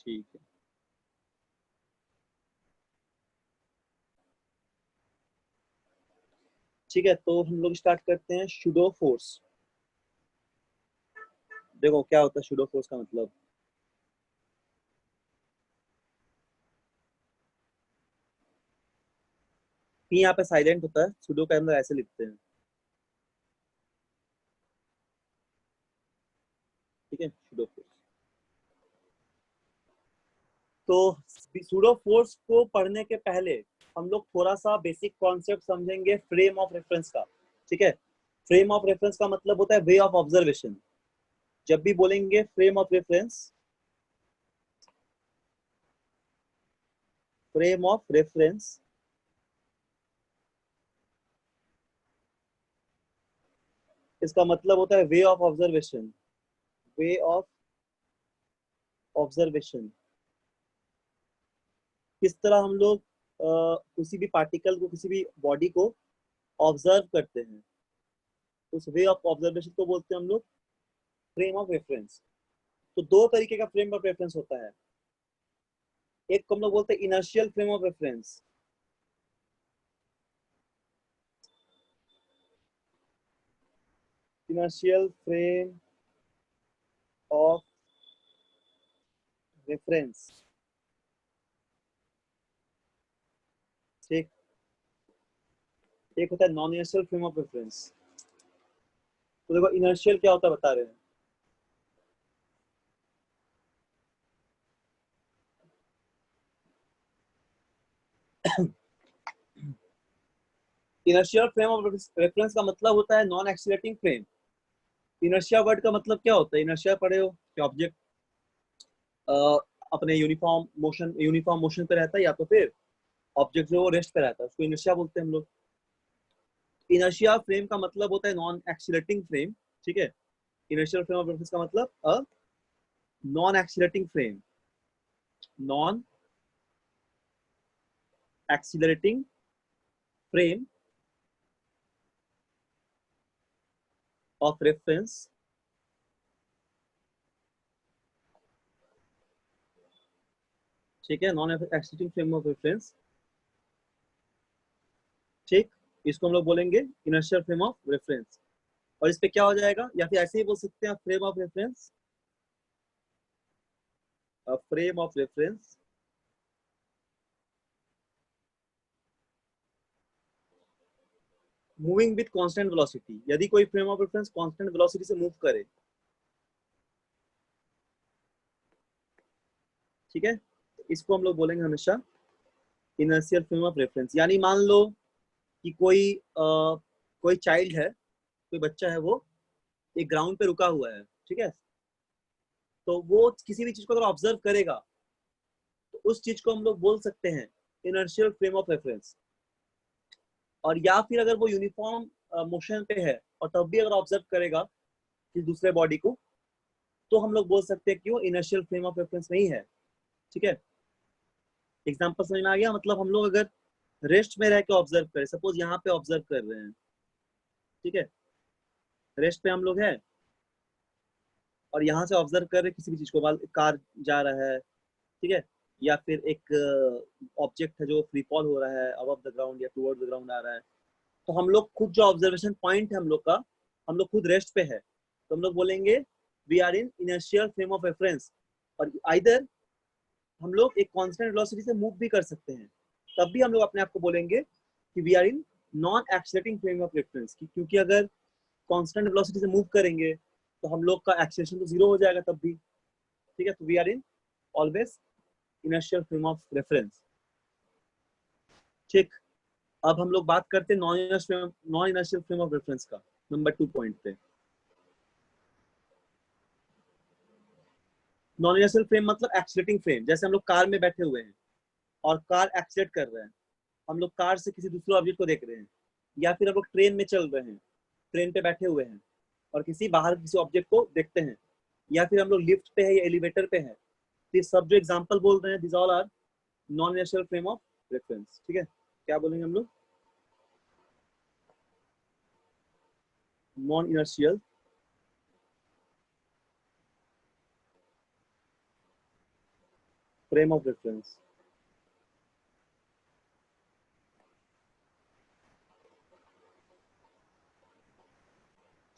ठीक है। ठीक है, तो हम लोग स्टार्ट करते हैं सुडो फोर्स। देखो क्या होता है सुडो फोर्स का मतलब। पी यहाँ पे साइलेंट होता है, सुडो के अंदर ऐसे लिखते हैं। ठीक है, सुडो फोर्स। तो सुडो फोर्स को पढ़ने के पहले हम लोग थोड़ा सा बेसिक कॉन्सेप्ट समझेंगे फ्रेम ऑफ रेफरेंस का। ठीक है, फ्रेम ऑफ रेफरेंस का मतलब होता है वे ऑफ ऑब्जर्वेशन। जब भी बोलेंगे frame of reference, frame of reference इसका मतलब होता है way of observation. Way of observation, किस तरह हम लोग किसी भी पार्टिकल को, किसी भी बॉडी को ऑब्जर्व करते हैं, उस वे ऑफ ऑब्जर्वेशन को बोलते हैं हम लोग फ्रेम ऑफ रेफरेंस। तो दो तरीके का फ्रेम ऑफ रेफरेंस होता है। एक को हम लोग बोलते हैं inertial frame of reference. Inertial frame of reference. ठीक। एक होता है non inertial frame of reference. तो देखो इनर्शियल क्या होता है बता रहे हैं। इनर्शियल फ्रेम ऑफ रेफरेंस का मतलब होता है non accelerating frame. Inertia word का मतलब क्या होता है? इनर्शिया पढ़े हो कि ऑब्जेक्ट अपने यूनिफॉर्म मोशन पे रहता है, या तो फिर ऑब्जेक्ट जो वो रेस्ट पे रहता है, उसको इनर्शिया बोलते हैं हम लोग। इनर्शिया फ्रेम का मतलब होता है नॉन एक्सीलरेटिंग फ्रेम। ठीक है, इनर्शियल फ्रेम ऑफ रेफरेंस का मतलब a non accelerating frame. Non accelerating frame of reference. ठीक है, non accelerating frame of reference. ठीक, इसको हम लोग बोलेंगे इनर्शियल फ्रेम ऑफ रेफरेंस। और इस पे क्या हो जाएगा, या फिर ऐसे ही बोल सकते हैं frame of reference. Frame of reference moving with constant velocity. यदि कोई frame of reference constant velocity से मूव करे, ठीक है, इसको हम लोग बोलेंगे हमेशा इनर्शियल फ्रेम ऑफ रेफरेंस। यानी मान लो कि कोई चाइल्ड है, कोई बच्चा है, वो एक ग्राउंड पे रुका हुआ है। ठीक है, तो वो किसी भी चीज को अगर ऑब्जर्व करेगा, तो उस चीज को हम लोग बोल सकते हैं इनर्शियल फ्रेम ऑफ रेफरेंस। और या फिर अगर वो यूनिफॉर्म मोशन पे है और तब भी अगर ऑब्जर्व करेगा किसी दूसरे बॉडी को, तो हम लोग बोल सकते हैं कि वो इनर्शियल फ्रेम ऑफ रेफरेंस नहीं है। ठीक है, एग्जांपल समझ में आ गया? मतलब हम लोग अगर रेस्ट में रह के ऑब्जर्व करें, सपोज यहाँ पे ऑब्जर्व कर रहे हैं, ठीक है, रेस्ट पे हम लोग हैं और यहाँ से ऑब्जर्व कर रहे हैं किसी भी चीज को, कार जा रहा है, ठीक है, या फिर एक ऑब्जेक्ट है जो फ्री फॉल हो रहा है अबव द ग्राउंड या टुवर्ड द ग्राउंड आ रहा है, तो हम लोग खुद जो ऑब्जर्वेशन पॉइंट है हम लोग का, हम लोग खुद रेस्ट पे है, तो हम लोग बोलेंगे we are in inertial frame of reference. और आइदर हम लोग एक कांस्टेंट वेलोसिटी से मूव भी कर सकते हैं, तब भी हम लोग अपने आप को बोलेंगे कि we are in non accelerating frame of reference. क्योंकि अगर कांस्टेंट वेलोसिटी से मूव करेंगे तो हम लोग का एक्सेलेरेशन तो जीरो हो जाएगा तब भी। ठीक है, तो we are in always inertial frame of reference. ठीक, अब हम लोग बात करते हैं non inertial frame of reference का, नंबर 2 पॉइंट पे। नॉन इनर्शियल फ्रेम मतलब एक्सीलरेटिंग फ्रेम। जैसे हम लोग कार में बैठे हुए हैं और कार एक्सीलरेट कर रहे हैं, हम लोग कार से किसी दूसरे ऑब्जेक्ट को देख रहे हैं, या फिर हम लोग ट्रेन में चल रहे हैं, ट्रेन पे बैठे हुए हैं और किसी बाहर किसी ऑब्जेक्ट को देखते हैं, या फिर हम लोग लिफ्ट पे है या एलिवेटर पे है, तो ये सब जो एग्जांपल बोल रहे हैं this all are non inertial frame of reference. ठीक है, क्या बोलेंगे हम लोग? Non inertial frame of reference.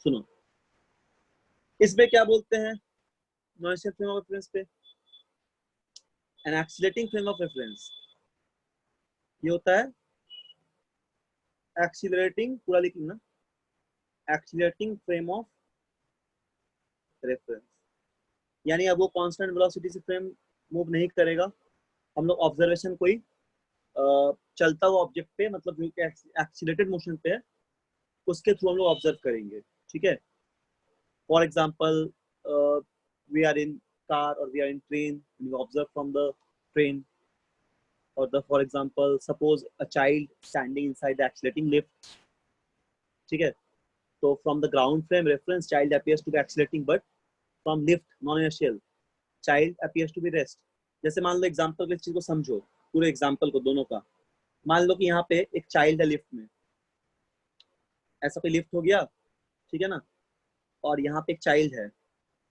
सुनो, इसमें क्या बोलते हैं नॉइशियल फ्रेम ऑफ रेफरेंस पे, an accelerating frame of reference. ये होता है एक्सीलरेटिंग, पूरा लिख लेना, एक्सीलरेटिंग फ्रेम ऑफ रेफरेंस। यानी अब वो कांस्टेंट वेलोसिटी से फ्रेम मूव नहीं करेगा। हम लोग ऑब्जर्वेशन कोई चलता हुआ ऑब्जेक्ट पे, मतलब जो कि एक्सीलरेटेड मोशन पे है, उसके थ्रू हम लोग ऑब्जर्व करेंगे। ठीक है, for example we are in car और we are in train, we observe from the train, or the for example suppose a child standing inside the accelerating lift. ठीक है, तो from the ground frame reference child appears to be accelerating, but from lift non inertial child appears to be rest. जैसे मान लो example इस चीज को समझो, पूरे एग्जांपल को दोनों का। मान लो कि यहाँ पे एक चाइल्ड है लिफ्ट में, ऐसा कोई लिफ्ट हो गया, ठीक है ना, और यहाँ पे एक चाइल्ड है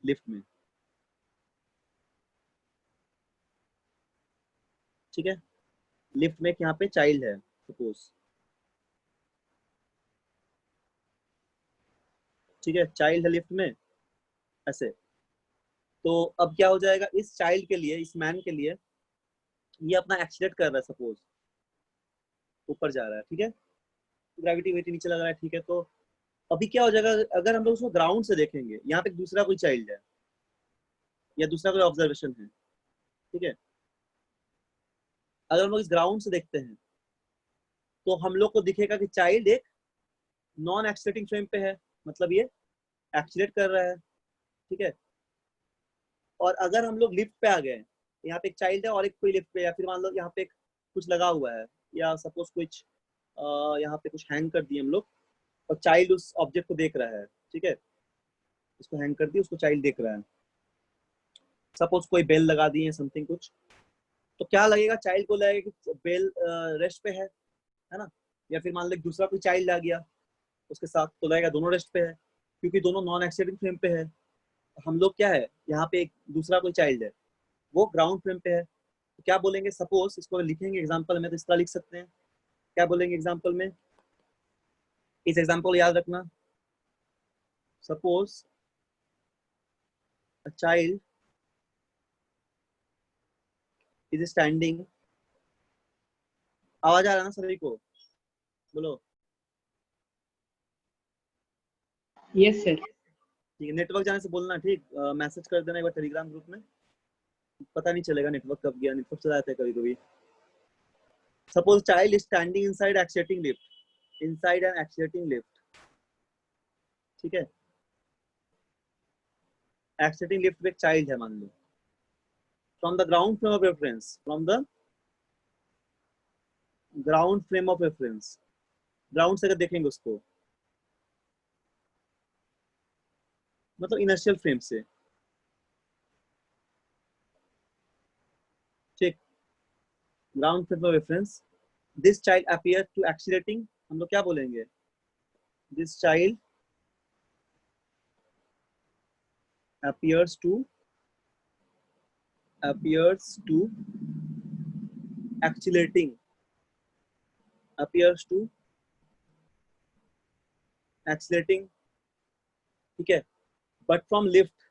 लिफ्ट में। ठीक है, लिफ्ट में यहाँ पे चाइल्ड है सपोज। ठीक है, चाइल्ड है लिफ्ट में ऐसे। तो अब क्या हो जाएगा, इस चाइल्ड के लिए, इस मैन के लिए, ये अपना एक्सीलरेट कर रहा है सपोज, ऊपर जा रहा है। ठीक है, ग्रेविटी वेटी नीचे लग रहा है। ठीक है, तो अभी क्या हो जाएगा, अगर हम लोग उसको ग्राउंड से देखेंगे, यहाँ पे दूसरा कोई चाइल्ड है या दूसरा कोई ऑब्जर्वेशन है, ठीक है, अगर हम लोग इस ग्राउंड से देखते हैं तो हम लोग को दिखेगा कि चाइल्ड एक नॉन एक्सीलरेटिंग फ्रेम पे है, मतलब ये एक्सीलरेट कर रहा है। ठीक है, और अगर हम लोग लिफ्ट पे आ गए, यहाँ पे एक चाइल्ड है और एक कोई लिफ्ट पे, या फिर मान लो यहाँ पे कुछ लगा हुआ है, या सपोज कुछ यहाँ पे कुछ हैंग कर दिए हम लोग, और चाइल्ड उस ऑब्जेक्ट को देख रहा है। ठीक है, इसको हैंग कर दिया, उसको चाइल्ड देख रहा है। सपोज कोई बेल लगा दी है समथिंग कुछ, तो क्या लगेगा, चाइल्ड को लगेगा कि बेल रेस्ट पे है ना। या फिर मान लो दूसरा कोई चाइल्ड आ गया उसके साथ, तो लगेगा दोनों रेस्ट पे है, क्योंकि दोनों नॉन एक्सीलरेटिंग फ्रेम पे है। हम लोग क्या है, यहाँ पे एक दूसरा कोई चाइल्ड है, वो ग्राउंड फ्रेम पे है। तो क्या बोलेंगे, सपोज इसको लिखेंगे एग्जाम्पल में, तो इस तरह लिख सकते हैं। क्या बोलेंगे एग्जाम्पल में, इस एग्जाम्पल याद रखना। Suppose a child is standing, आवाज आ रहा है ना सभी को, बोलो। Yes sir. ठीक है, नेटवर्क जाने से बोलना, ठीक, मैसेज कर देना एक बार टेलीग्राम ग्रुप में, पता नहीं चलेगा नेटवर्क कब गया, नेटवर्क चला जाता है कभी कभी। Suppose child is standing inside accelerating lift, inside an accelerating lift. ठीक है, एक्सीलरेटिंग लिफ्ट में एक चाइल्ड है मान लो। From the ground frame of reference, from the ground frame of reference, ground से अगर देखेंगे उसको, मतलब इनर्शियल फ्रेम से। ठीक, ground frame of reference, this child appear to accelerating, हम लोग क्या बोलेंगे, this child appears to accelerating, appears to accelerating। ठीक है, बट फ्रॉम लिफ्ट,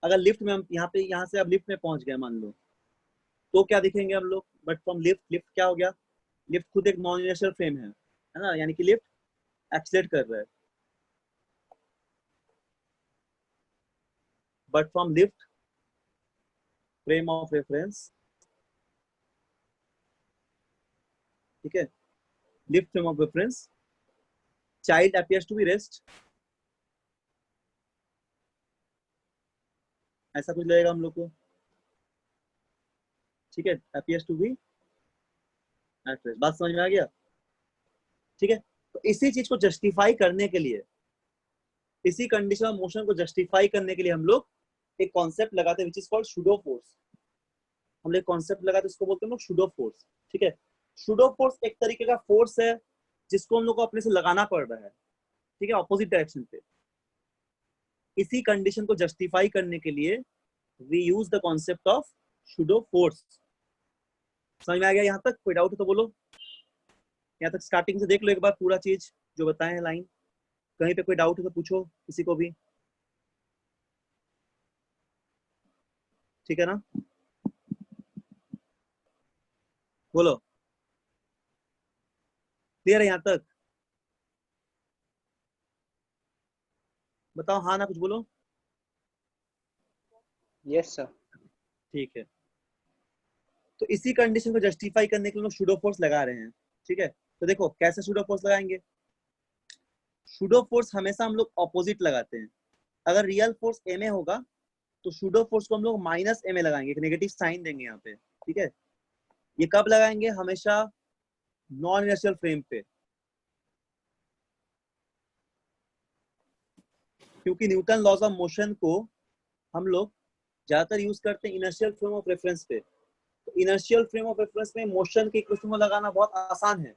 अगर लिफ्ट में हम यहाँ से अब लिफ्ट में पहुंच गए मान लो, तो क्या दिखेंगे हम लोग, बट फ्रॉम लिफ्ट, लिफ्ट क्या हो गया, लिफ्ट खुद एक नॉन इनर्शियल फ्रेम है ना, यानी कि लिफ्ट एक्सीलरेट कर रहा है, but from lift frame of reference. ठीक है, lift frame of reference, child appears to be rest, ऐसा कुछ लगेगा हम लोग को। ठीक है, appears to be at rest, बात समझ में आ गया। ठीक है, तो इसी चीज को जस्टिफाई करने के लिए, इसी कंडीशन ऑफ मोशन को जस्टिफाई करने के लिए हम लोग एक कॉन्सेप्ट लगाते हैं which is called pseudo force. हम लोग कॉन्सेप्ट लगाते हैं, इसको बोलते हैं लोग सूडो फोर्स। ठीक है, सूडो फोर्स एक तरीके का फोर्स है जिसको हम लोग को अपने से लगाना पड़ रहा है, ठीक है, ऑपोजिट डायरेक्शन पे। इसी कंडीशन को जस्टिफाई करने के लिए we use the concept of pseudo force. समझ में आ गया? यहाँ तक कोई डाउट है तो बोलो। यहाँ तक स्टार्टिंग से देख लो एक बार पूरा चीज जो बताए हैं लाइन। कहीं पे कोई डाउट है तो पूछो किसी को भी, ठीक है ना? बोलो, क्लियर है यहाँ तक? बताओ हाँ ना, कुछ बोलो। Yes sir. ठीक है, तो इसी कंडीशन को जस्टिफाई करने के लिए लोग सूडो फोर्स लगा रहे हैं। ठीक है, तो देखो कैसे सूडो फोर्स लगाएंगे। सूडो फोर्स हमेशा हम लोग ऑपोजिट लगाते हैं। अगर रियल फोर्स एम ए होगा तो सूडो फोर्स को हम लोग माइनस एम ए लगाएंगे, एक नेगेटिव साइन देंगे यहाँ पे। ठीक है, ये कब लगाएंगे? हमेशा नॉन इनर्शियल फ्रेम पे, क्योंकि न्यूटन लॉज ऑफ मोशन को हम लोग ज्यादातर यूज करते हैं इनर्शियल फ्रेम ऑफ रेफरेंस पे। तो इनर्शियल फ्रेम ऑफ रेफरेंस में मोशन के इक्वेशन को लगाना बहुत आसान है,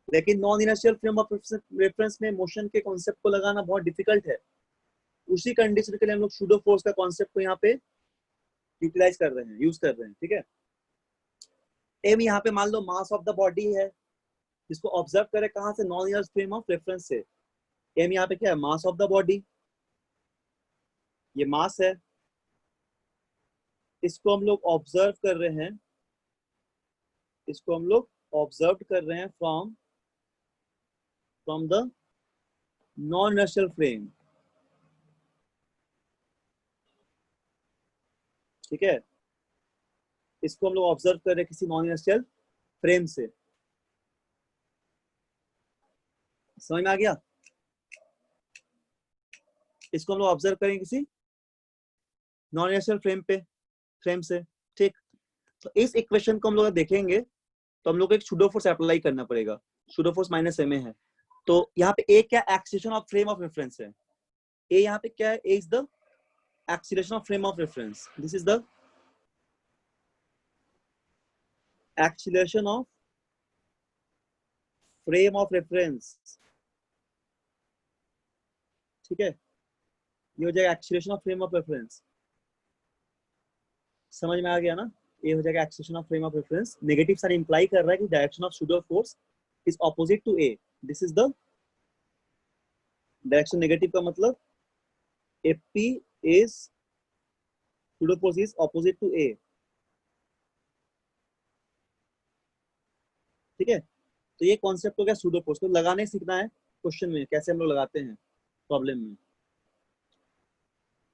लेकिन non inertial frame of reference में मोशन के कॉन्सेप्ट को लगाना बहुत डिफिकल्ट है। उसी कंडीशन के लिए हम लोग सूडो फोर्स का कॉन्सेप्ट को यहाँ पे यूटिलाइज कर रहे हैं, यूज कर रहे हैं। ठीक है, एम यहाँ पे मान लो मास ऑफ द बॉडी है, जिसको ऑब्जर्व करें कहाँ से? Non inertial frame of reference से। एम यहाँ पे क्या है? मास ऑफ द बॉडी, ये मास है, इसको हम लोग ऑब्जर्व कर रहे हैं, इसको हम लोग ऑब्जर्व कर रहे हैं from the non inertial frame. ठीक है, इसको हम लोग ऑब्जर्व कर रहे हैं किसी नॉन इनर्शियल फ्रेम से। समझ में आ गया? इसको हम लोग ऑब्जर्व करेंगे किसी नॉन इनर्शियल फ्रेम से। ठीक, तो इस इक्वेशन को हम लोग देखेंगे तो हम लोग को एक सूडो फोर्स अप्लाई करना पड़ेगा। Pseudo force minus M A है, तो यहाँ पे ए क्या? Acceleration of frame of reference है। ए यहाँ पे क्या है? A is the acceleration of frame of reference, this is the acceleration of frame of reference. ठीक है, ये हो जाएगा acceleration of frame of reference. समझ में आ गया ना? ये हो जाएगा acceleration of frame of reference. Negative sign imply कर रहा है कि direction of pseudo force is opposite to A, this is the direction. Negative का मतलब AP is pseudo force is opposite to A. ठीक है, तो ये कॉन्सेप्ट हो गया सूडो फोर्स। को लगाने सीखना है क्वेश्चन में, कैसे हम लोग लगाते हैं प्रॉब्लम में।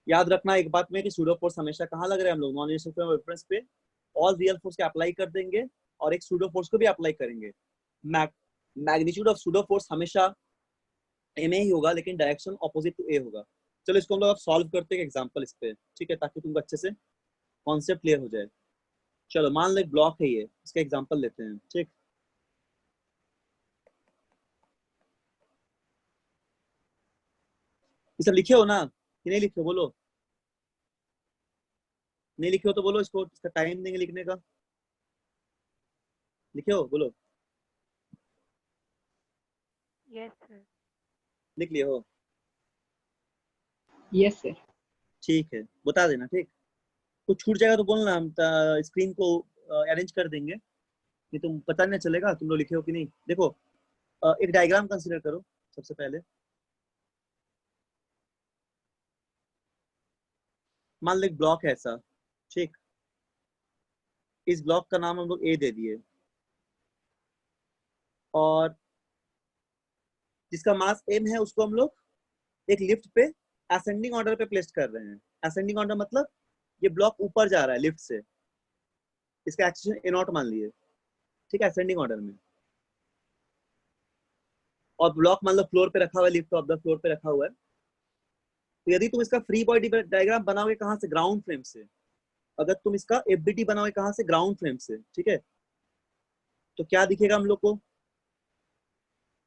याद रखना एक बात में कि सूडो फोर्स हमेशा कहाँ लग रहे हैं हम लोग? Non inertial frame of reference पे और रियल फोर्स के अप्लाई कर देंगे, और एक सूडो फोर्स को भी अप्लाई करेंगे। मैग्नीट्यूड ऑफ सूडो फोर्स हमेशा एम ए ही होगा, लेकिन डायरेक्शन ऑपोजिट टू ए होगा। चलो इसको हम लोग अब सॉल्व करते हैं एग्जांपल इस पे, ठीक है, ताकि तुमको अच्छे से कॉन्सेप्ट क्लियर हो जाए। चलो मान लो एक ब्लॉक है ये, इसका एग्जांपल लेते हैं। ठीक, ये सब लिखे हो ना कि नहीं लिखे हो? बोलो, नहीं लिखे हो तो बोलो, इसको इसका टाइम देंगे लिखने का। लिखे हो? बोलो। Yes sir. लिख लिए हो? Yes sir. ठीक है, बता देना। ठीक, कुछ छूट जाएगा तो बोलना, हम स्क्रीन को अरेंज कर देंगे, नहीं तो पता नहीं चलेगा तुम लोग लिखे हो कि नहीं। देखो एक डायग्राम कंसीडर करो सबसे पहले। मान लो एक ब्लॉक है ऐसा। ठीक, इस ब्लॉक का नाम हम लोग ए दे दिए, और जिसका मास एम है उसको हम लोग एक लिफ्ट पे असेंडिंग ऑर्डर पे प्लेस कर रहे हैं। असेंडिंग ऑर्डर मतलब ये ब्लॉक ऊपर जा रहा है लिफ्ट से, इसका एक्सीलरेशन ए नॉट मान लिए। ठीक है, असेंडिंग ऑर्डर में। और ब्लॉक मान लो फ्लोर पे रखा हुआ है, लिफ्ट ऑफ द फ्लोर पे रखा हुआ है। तो यदि तुम इसका फ्री बॉडी डायग्राम बनाओगे कहाँ से? ग्राउंड फ्रेम से। अगर तुम इसका एफबीटी बनाओगे कहाँ से? ग्राउंड फ्रेम से। ठीक है, तो क्या दिखेगा हम लोग को?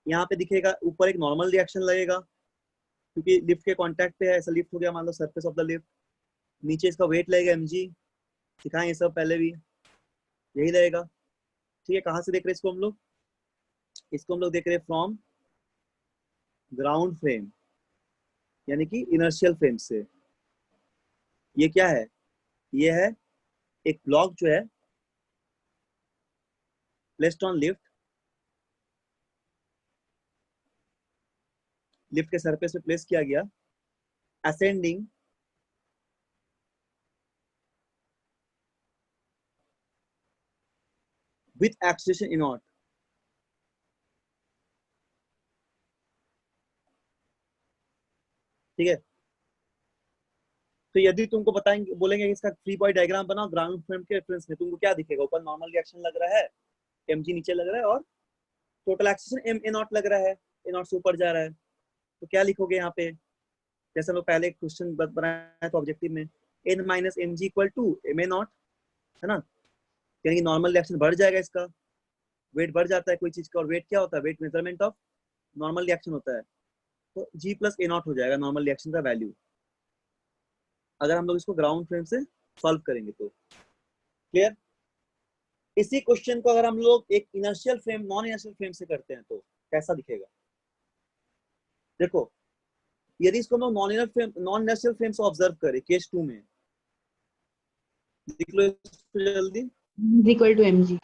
यहाँ पे दिखेगा ऊपर एक नॉर्मल रिएक्शन लगेगा, क्योंकि लिफ्ट के कांटेक्ट पे है, ऐसा लिफ्ट हो गया मान लो, सरफेस ऑफ द लिफ्ट। नीचे इसका वेट लगेगा mg, सिखाएं ये सब पहले भी, यही लगेगा। ठीक है, कहाँ से देख रहे हैं इसको हम लोग? इसको हम लोग देख रहे हैं फ्रॉम ग्राउंड फ्रेम। यानी कि इनर्शियल फ्रेम से। ये क्या है? ये है एक ब्लॉक जो है प्लेस्ड ऑन लिफ्ट, लिफ्ट के सरफेस पे प्लेस किया गया, असेंडिंग विथ एक्सेलेरेशन इनॉट। ठीक है, तो यदि तुमको बताएंगे, बोलेंगे कि इसका 3 पॉइंट डायग्राम बनाओ ग्राउंड फ्रेम के रेफरेंस में, तुमको क्या दिखेगा? ऊपर नॉर्मल रिएक्शन लग रहा है, mg नीचे लग रहा है, और total acceleration m a not लग रहा है, a नॉट से ऊपर जा रहा है। तो क्या लिखोगे यहाँ पे? जैसे हम लोग पहले एक क्वेश्चन बनाया था ऑब्जेक्टिव में, n minus m g equal to m A naught, है ना? यानी कि नॉर्मल रिएक्शन बढ़ जाएगा, इसका वेट बढ़ जाता है कोई चीज का, और वेट क्या होता है? Weight measurement of normal reaction होता है। तो g प्लस ए नॉट हो जाएगा नॉर्मल रिएक्शन का वैल्यू, अगर हम लोग इसको ग्राउंड फ्रेम से सॉल्व करेंगे तो। क्लियर? इसी क्वेश्चन को अगर हम लोग एक inertial frame, non inertial frame से करते हैं तो कैसा दिखेगा? देखो, यदि इसको हम लोग नॉन इनर्शियल फ्रेम से ऑब्जर्व करें केस 2 में, देख लो इसको जल्दी। Equal to mg।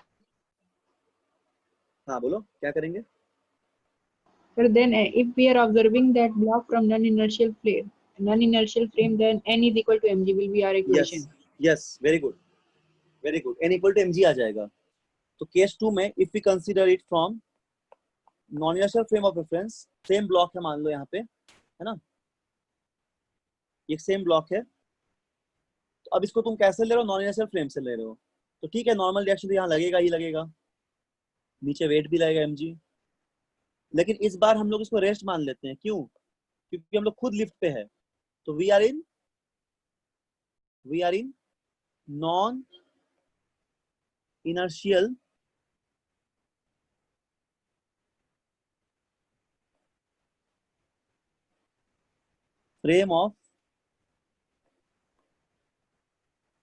हाँ बोलो क्या करेंगे? Sir, then if we are observing that block from non-inertial frame, then n is equal to mg will be our equation. Yes, very good, very good, n equal to mg आ जाएगा। तो case 2 में if we consider it from non inertial frame of reference, same block है मान लो यहाँ पे, है ना? ये सेम ब्लॉक है, तो अब इसको तुम कैसे ले रहे हो? नॉन इनर्शियल फ्रेम से ले रहे हो, तो ठीक है, नॉर्मल रिएक्शन तो यहाँ लगेगा ही लगेगा, नीचे वेट भी लगेगा mg। लेकिन इस बार हम लोग इसको रेस्ट मान लेते हैं, क्यों? क्योंकि हम लोग खुद लिफ्ट पे है, तो we are in non inertial frame of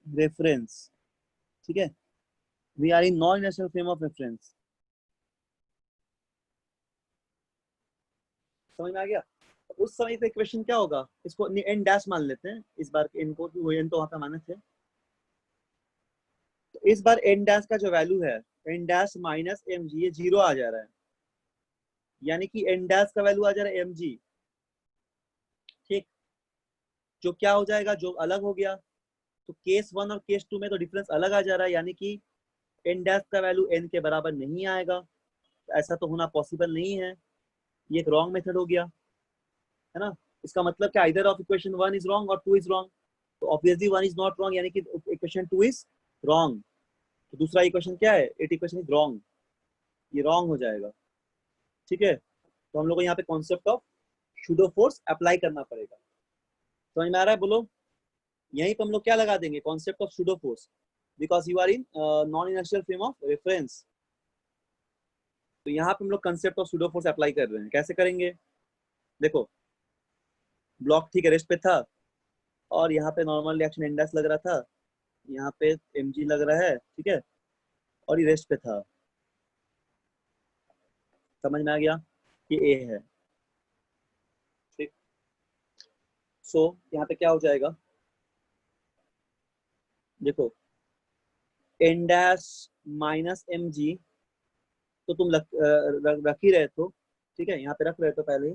reference. ठीक है, we are in non inertial frame of reference. समझ में आ गया? उस समय का इक्वेशन क्या होगा? इसको एन डैश मान लेते हैं इस बार, इनको एन तो वहां पे माने थे, तो इस बार एन डैश का जो वैल्यू है, n dash minus m g, ये 0 आ जा रहा है, यानी कि एन डैश का वैल्यू आ जा रहा है mg। ठीक, जो क्या हो जाएगा, जो अलग हो गया, तो केस 1 और केस 2 में तो डिफरेंस अलग आ जा रहा है, यानी कि एन डैश का वैल्यू n के बराबर नहीं आएगा, ऐसा तो होना पॉसिबल नहीं है, ये एक रॉन्ग मेथड हो गया, है ना? इसका मतलब क्या? Either of equation 1 is wrong और 2 इज रॉन्ग, तो ऑब्वियसली 1 इज नॉट रॉन्ग, यानी कि इक्वेशन 2 इज रॉन्ग। तो दूसरा इक्वेशन क्या है? इट इक्वेशन इज रॉन्ग, ये रॉन्ग हो जाएगा। ठीक है, तो हम लोग को यहाँ पे concept of pseudo force apply करना पड़ेगा। समझ में आ रहा है? बोलो। यहीं पे हम लोग क्या लगा देंगे? Concept of pseudo force, because you are in non inertial frame of reference. तो यहाँ पे हम लोग concept of pseudo force apply कर रहे हैं। कैसे करेंगे? देखो, ब्लॉक ठीक है रेस्ट पे था, और यहाँ पे नॉर्मल रिएक्शन इंडेक्स लग रहा था, यहाँ पे mg लग रहा है, ठीक है, और ये रेस्ट पे था। समझ में आ गया? ये a है। ठीक, सो यहाँ पे क्या हो जाएगा? देखो, n डैश माइनस mg तो तुम रख ही रहे थे, ठीक है, यहाँ पे रख रहे थे पहले,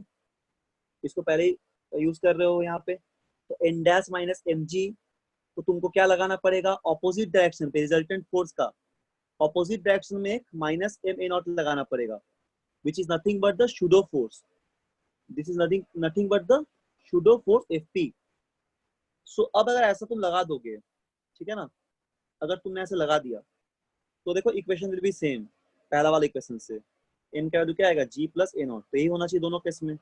इसको पहले ही यूज कर रहे हो यहाँ पे, तो n डैश माइनस mg, तो तुमको क्या लगाना पड़ेगा? ऑपोजिट डायरेक्शन पे रिजल्टेंट फोर्स का ऑपोजिट डायरेक्शन में एक माइनस एम ए नॉट लगाना पड़ेगा, which is nothing but the pseudo force. This is nothing but the pseudo force F P. So अब अगर ऐसा तुम लगा दोगे, ठीक है ना, अगर तुमने ऐसे लगा दिया, तो देखो इक्वेशन विल बी सेम पहला वाला इक्वेशन से। n का वैल्यू क्या आएगा? g प्लस ए नॉट, तो यही होना चाहिए दोनों केस में।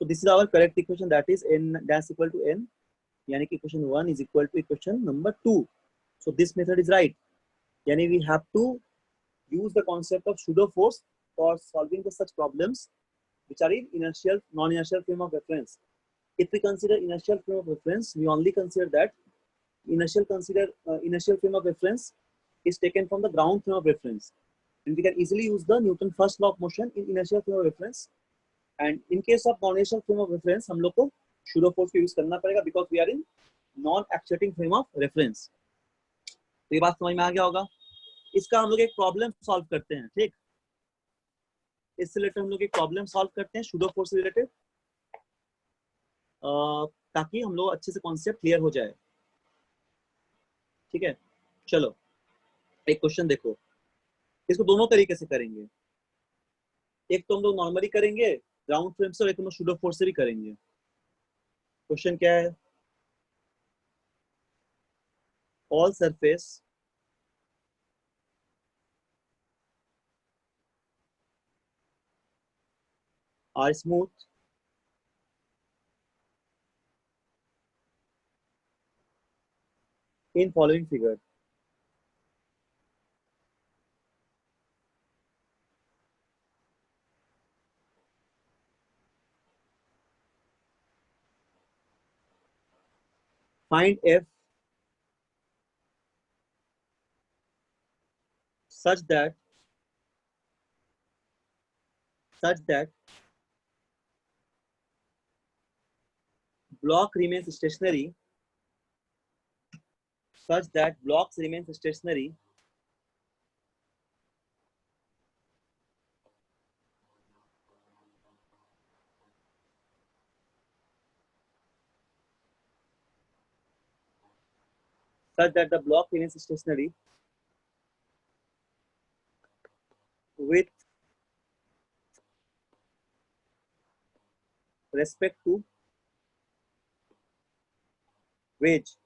So this is our correct equation, that is n dash equal to n, यानी कि equation 1 is equal to equation number 2। So this method is right, यानी we have to use the concept of pseudo force for solving the such problems which are in inertial non-inertial frame of reference. If we consider inertial frame of reference, we only consider that inertial frame of reference is taken from the ground frame of reference, and we can easily use the Newton first law of motion in inertial frame of reference. And in case of non-inertial frame of reference, हम लोग को pseudo force को use करना पड़ेगा because we are in non actuating frame of reference. तो ये बात समझ में आ गया होगा। इसका हम लोग एक प्रॉब्लम सॉल्व करते हैं, ठीक। इससे रिलेटेड हम लोग एक प्रॉब्लम सॉल्व करते हैं शूडो फोर्स से रिलेटेड, ताकि हम लोग अच्छे से कॉन्सेप्ट क्लियर हो जाए, ठीक है। चलो एक क्वेश्चन देखो, इसको दोनों तरीके से करेंगे। एक तो हम लोग नॉर्मली करेंगे ग्राउंड फ्रेम से, और एक हम लोग शूडो फोर्स से भी करेंगे। क्वेश्चन क्या है? All surface are smooth in following figure. Find f such that block remains stationary, such that blocks remains stationary such that the block remains stationary with respect to wedge.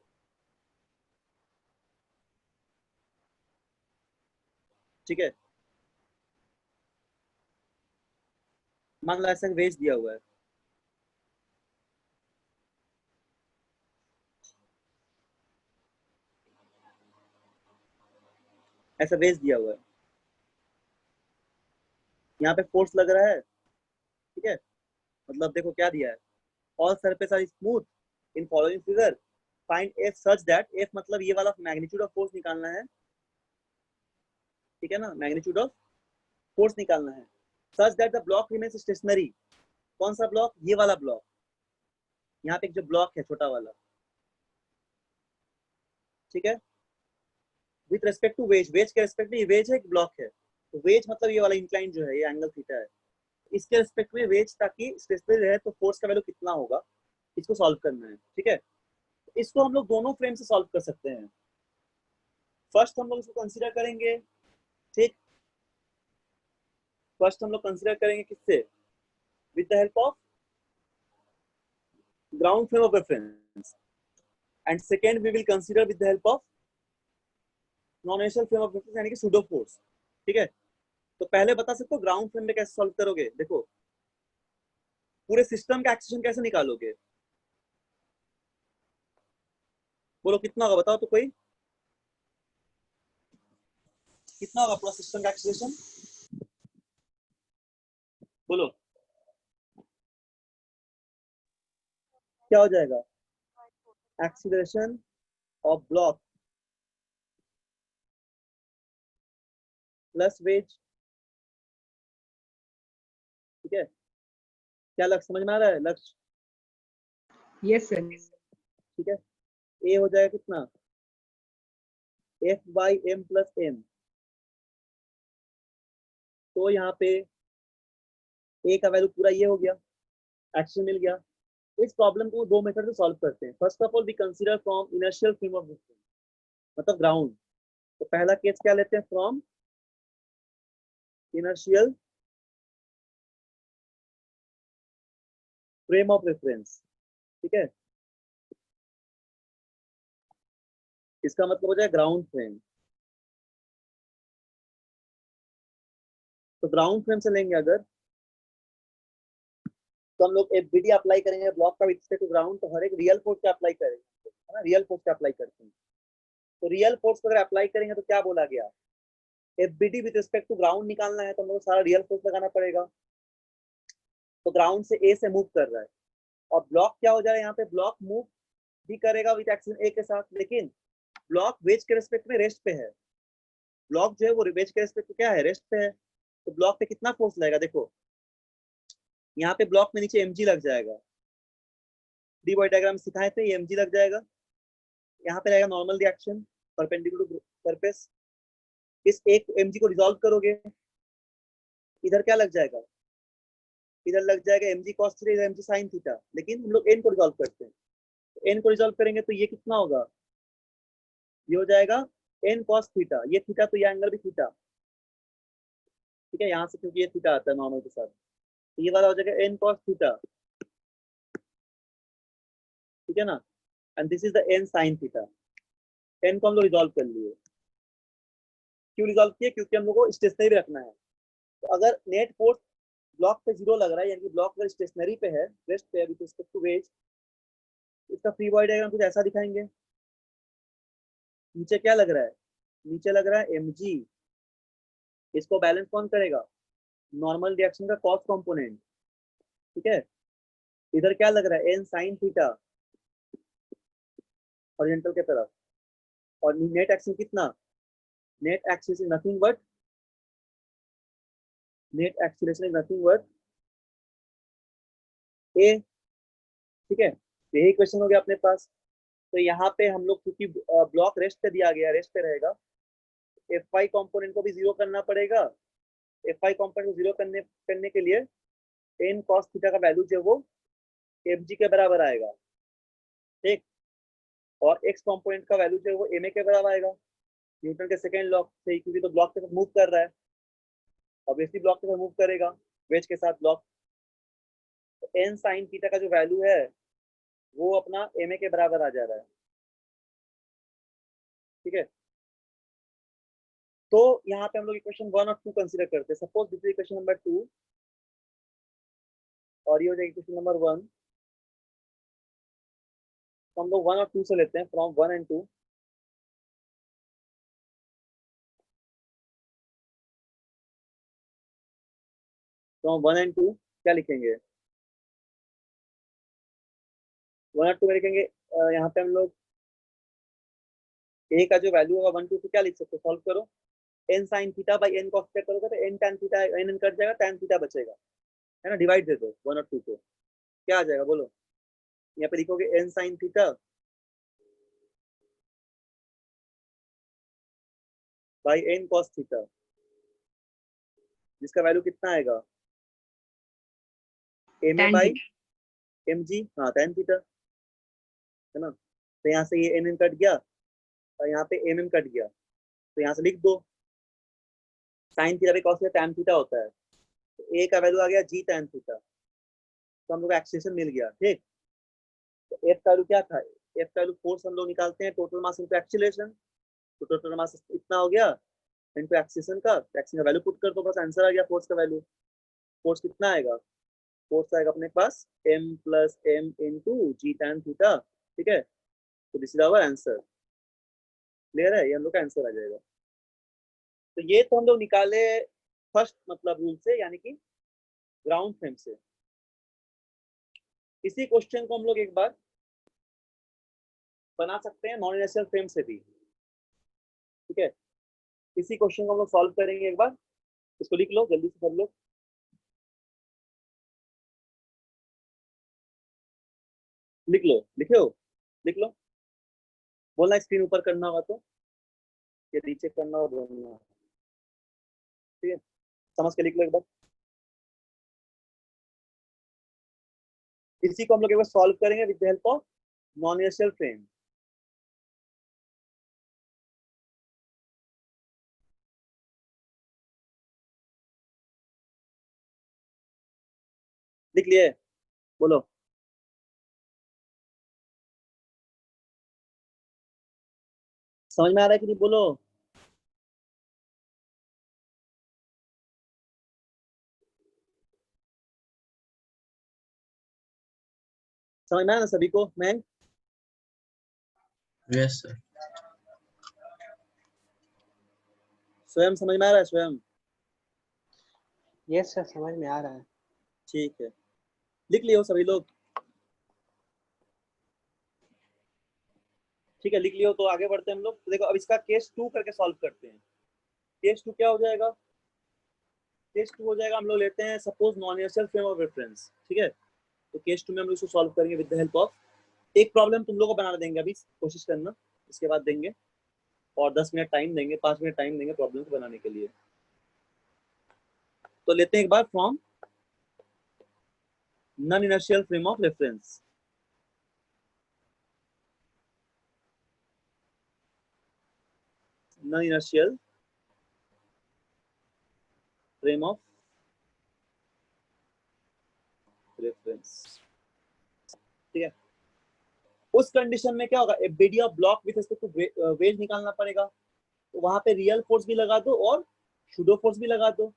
ठीक है, मान लो ऐसा veg दिया हुआ है, ऐसा वेज दिया हुआ है, यहाँ पे फोर्स लग रहा है, ठीक है। मतलब देखो क्या दिया है, all surface are smooth in following figure, find F such that, F मतलब ये वाला मैग्नीट्यूड ऑफ फोर्स निकालना है, ठीक है ना, मैग्नीट्यूड ऑफ फोर्स निकालना है, such that the block remains stationary. कौन सा ब्लॉक? ये वाला ब्लॉक, यहाँ पे एक जो ब्लॉक है छोटा वाला, ठीक है, with respect to wedge, wedge के रेस्पेक्ट में ये वेज है एक ब्लॉक है, तो वेज मतलब ये वाला इंक्लाइन जो है, ये एंगल थीटा है, इसके रेस्पेक्ट में वेज ताकि स्टेशनरी रहे, तो फोर्स का वैल्यू कितना होगा इसको सॉल्व करना है, ठीक है। इसको हम लोग दोनों फ्रेम से सॉल्व कर सकते हैं। फर्स्ट हम लोग इसको कंसीडर करेंगे, ठीक, फर्स्ट हम लोग कंसीडर करेंगे किससे? With the help of ground frame of reference, and second we will consider with the help of non inertial frame of reference यानी कि सूडो फोर्स, ठीक है। तो पहले बता सकते हो ग्राउंड फ्रेम में कैसे सॉल्व करोगे? देखो पूरे सिस्टम का एक्सेशन कैसे निकालोगे, बोलो कितना होगा, बताओ तो कोई, कितना होगा पूरा सिस्टम का एक्सेलरेशन, बोलो क्या हो जाएगा? Acceleration of block plus wedge, ठीक है। क्या लक्ष्य समझ में आ रहा है? लक्ष्य Yes, sir. ठीक है, ए हो जाएगा कितना? F by m plus m. तो यहाँ पे ए का वैल्यू पूरा ये हो गया, एक्शन मिल गया। इस प्रॉब्लम को दो मेथड से सॉल्व करते हैं। First of all we consider from inertial frame of reference, मतलब ग्राउंड। तो पहला केस क्या लेते हैं? From inertial frame of reference, ठीक है। इसका मतलब हो जाए ग्राउंड फ्रेम। तो ग्राउंड फ्रेम से लेंगे अगर, तो हम लोग एफबीडी अप्लाई करेंगे ब्लॉक का विद रिस्पेक्ट टू ग्राउंड, तो हर एक रियल फोर्स का अप्लाई करेंगे, है ना, रियल फोर्स का अप्लाई करते हैं। तो रियल फोर्स अगर अप्लाई करेंगे तो क्या बोला गया? FBD with respect to ground निकालना है, तो हम लोग सारा रियल फोर्स लगाना पड़ेगा। तो ग्राउंड से ए से मूव कर रहा है, और ब्लॉक क्या हो जाएगा यहाँ पे? ब्लॉक मूव भी करेगा विद एक्शन ए के साथ, लेकिन ब्लॉक वेज के रेस्पेक्ट में रेस्ट पे है। ब्लॉक जो है वो वेज के रेस्पेक्ट में क्या है? रेस्ट पे है। तो ब्लॉक पे कितना फोर्स लगेगा? देखो यहाँ पे ब्लॉक में नीचे mg लग जाएगा, फ्री बॉडी डायग्राम सिखाए थे, ये mg लग जाएगा, यहाँ पे रहेगा normal reaction perpendicular to surface. इस एक mg को रिजॉल्व करोगे, इधर क्या लग जाएगा, इधर लग जाएगा mg cos थीटा, इधर mg sin थीटा, लेकिन हम लोग n को रिजॉल्व करते हैं, तो n को रिजॉल्व करेंगे तो ये कितना होगा, ये हो जाएगा n cos थीटा, ये थीटा तो ये एंगल भी थीटा, ठीक है, यहाँ से क्योंकि ये थीटा आता है नॉर्मल के साथ, तो ये वाला हो जाएगा n cos थीटा, ठीक है ना, and this is the n sin theta. n को हम लोग रिजॉल्व कर लिए, क्यों रिजॉल्व किए, क्योंकि हम लोग को स्टेशनरी रखना है। तो अगर नेट फोर्स ब्लॉक पे 0 लग रहा है, यानी कि ब्लॉक अगर स्टेशनरी पे है, रेस्ट पे है विद रिस्पेक्ट टू वेज, इसका फ्री बॉडी डायग्राम कुछ ऐसा दिखाएंगे। नीचे क्या लग रहा है, नीचे लग रहा है mg, इसको बैलेंस कौन करेगा, नॉर्मल रिएक्शन का कॉस कंपोनेंट, ठीक है। इधर क्या लग रहा है, n sin थीटा हॉरिजॉन्टल के तरफ, और नेट एक्सिस कितना, net axis is nothing but, net acceleration is nothing but a, ठीक है। तो यही क्वेश्चन हो गया अपने पास। तो यहाँ पे हम लोग क्योंकि ब्लॉक रेस्ट पे दिया गया, रेस्ट पे रहेगा, Fy कंपोनेंट को भी 0 करना पड़ेगा। Fy कंपोनेंट को 0 करने के लिए n cos थीटा का वैल्यू जो वो mg के बराबर आएगा, ठीक, और x कंपोनेंट का वैल्यू जो है वो ma के बराबर आएगा, न्यूटन के सेकेंड लॉ से, क्योंकि तो ब्लॉक के साथ मूव कर रहा है, ऑब्वियसली ब्लॉक के साथ मूव करेगा, वेज के साथ ब्लॉक, तो n sin थीटा का जो वैल्यू है वो अपना ma के बराबर आ जा रहा है, ठीक है। तो यहाँ पे हम लोग इक्वेशन 1 और 2 कंसीडर करते हैं। Suppose this is equation number 2 और ये हो जाएगा इक्वेशन नंबर 1, तो हम लोग 1 और 2 से लेते हैं, फ्रॉम 1 एंड 2। फ्रॉम 1 एंड 2 क्या लिखेंगे, 1 और 2 में लिखेंगे, यहाँ पे हम लोग a का जो वैल्यू होगा 1 2 से क्या लिख सकते हो, सॉल्व करो, n sin theta by n cos theta करोगे तो n tan theta, n cut जाएगा, tan थीटा बचेगा, है ना, डिवाइड दे दो 1 और 2 को, क्या आ जाएगा बोलो, यहाँ पे लिखोगे n sin theta by n cos theta, जिसका वैल्यू कितना आएगा, ma tan by theta. mg, हाँ tan थीटा, है ना। तो यहाँ से ये n कट गया और यहाँ पे mm कट गया, तो यहाँ से लिख दो, sine theta by cos theta tan theta होता है, तो a का वैल्यू आ गया g tan थीटा, तो हम लोग को एक्सेशन मिल गया, ठीक। तो F का वैल्यू क्या था, F का वैल्यू फोर्स हम लोग निकालते हैं, टोटल मास इनटू एक्सीलरेशन, तो टोटल मास इतना हो गया इनटू एक्सेशन का, एक्सेशन का वैल्यू पुट कर दो, बस आंसर आ गया फोर्स का वैल्यू। फोर्स कितना आएगा, फोर्स आएगा अपने पास m plus m into g tan theta, ठीक है। तो this is our answer, clear है, ये हम लोग का आंसर आ जाएगा। तो ये तो हम लोग निकाले फर्स्ट मतलब रूल से, यानी कि ग्राउंड फ्रेम से। इसी क्वेश्चन को हम लोग एक बार बना सकते हैं नॉन इनर्शियल फ्रेम से भी, ठीक है। इसी क्वेश्चन को हम लोग सॉल्व करेंगे एक बार, इसको लिख लो जल्दी से सब लोग, लिख लो, लिखे हो, लिख लो, बोलना स्क्रीन ऊपर करना होगा तो, ये रीचेक करना और बोलना, ठीक है, समझ के लिख लो एक बार। इसी को हम लोग एक बार सॉल्व करेंगे with the help of non inertial frame. लिख लिए, बोलो, समझ में आ रहा है कि नहीं, बोलो, समझ में आया ना सभी को, मैं यस सर। स्वयं समझ में आ रहा है, स्वयं, यस सर, समझ में आ रहा है। ठीक है, लिख लियो सभी लोग, ठीक है, लिख लियो। तो आगे बढ़ते हैं हम लोग, तो देखो अब इसका केस 2 करके सॉल्व करते हैं। केस 2 क्या हो जाएगा, केस 2 हो जाएगा, हम लोग लेते हैं suppose non inertial frame of reference, ठीक है। तो केस 2 में हम लोग इसको सॉल्व करेंगे विद द हेल्प ऑफ एक प्रॉब्लम तुम लोगों को बनाना देंगे, अभी कोशिश करना, इसके बाद देंगे, और 10 मिनट टाइम देंगे, 5 मिनट टाइम देंगे प्रॉब्लम को बनाने के लिए। तो लेते हैं एक बार from non inertial frame of reference. Non inertial frame of reference, ठीक है। उस कंडीशन में क्या होगा, A body of block with respect to wedge निकालना पड़ेगा, तो वहां पे रियल फोर्स भी लगा दो और शूडो फोर्स भी लगा दो।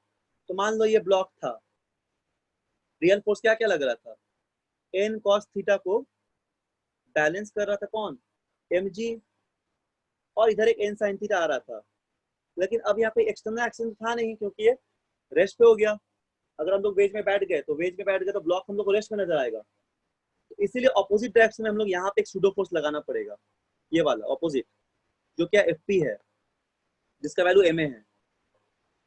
तो मान लो ये ब्लॉक था, रियल फोर्स क्या क्या लग रहा था, एन कॉस थीटा को बैलेंस कर रहा था कौन, mg, और इधर एक एन साइन थीटा आ रहा था। लेकिन अब यहाँ पे एक्सटर्नल एक्शन था नहीं, क्योंकि ये रेस्ट पे हो गया। अगर हम लोग वेज में बैठ गए तो ब्लॉक हम लोग को रेस्ट में नजर आएगा। तो इसीलिए ऑपोजिट डायरेक्शन में हम लोग यहाँ पे एक सूडो फोर्स लगाना पड़ेगा, ये वाला ऑपोजिट, जो क्या एफ पी है, जिसका वैल्यू एम ए है।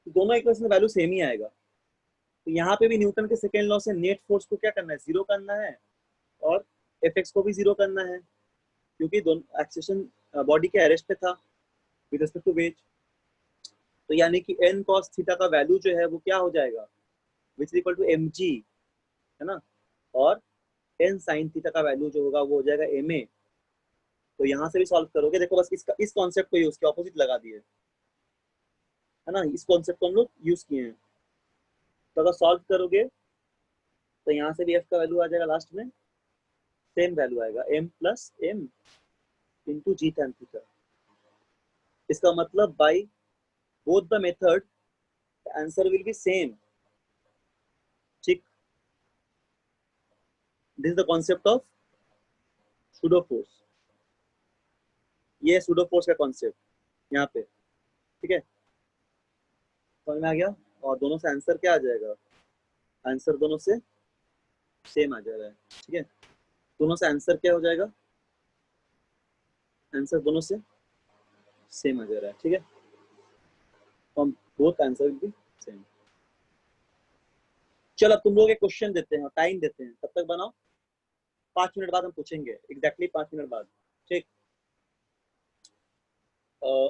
तो दोनों इक्वेशन में वैल्यू सेम ही आएगा। तो यहाँ पे भी न्यूटन के सेकेंड लॉ से नेट फोर्स को क्या करना है, जीरो करना है, और एफ एक्स को भी जीरो करना है, क्योंकि दोनों एक्सेशन बॉडी के अरेस्ट पे था विद रिस्पेक्ट टू वेज। तो यानी कि एन कॉस थीटा का वैल्यू जो है वो क्या हो जाएगा, which is equal to m g, है ना, और एन साइन थीटा का वैल्यू जो होगा वो हो जाएगा एम ए। तो यहाँ से भी सॉल्व करोगे, देखो बस इसका इस कॉन्सेप्ट को यूज किया, ऑपोजिट लगा दिए, है ना, इस कॉन्सेप्ट को हम लोग यूज किए हैं। तो अगर सॉल्व करोगे तो यहाँ से भी एफ का वैल्यू आ जाएगा, लास्ट में सेम वैल्यू आएगा, M plus M into G tan theta. इसका मतलब by both the method answer will be same, ठीक। This is the concept of pseudo force, ये सूडो फोर्स का कॉन्सेप्ट यहाँ पे, ठीक है, समझ में आ गया। और दोनों से आंसर क्या आ जाएगा, आंसर दोनों से सेम आ जा रहा है, ठीक है, दोनों से आंसर क्या हो जाएगा, आंसर दोनों से सेम आ जा रहा है, ठीक है, तो both answer will be same. चलो अब तुम लोग एक क्वेश्चन देते हैं, टाइम देते हैं, तब तक बनाओ, 5 मिनट बाद हम पूछेंगे, एग्जैक्टली 5 मिनट बाद, ठीक।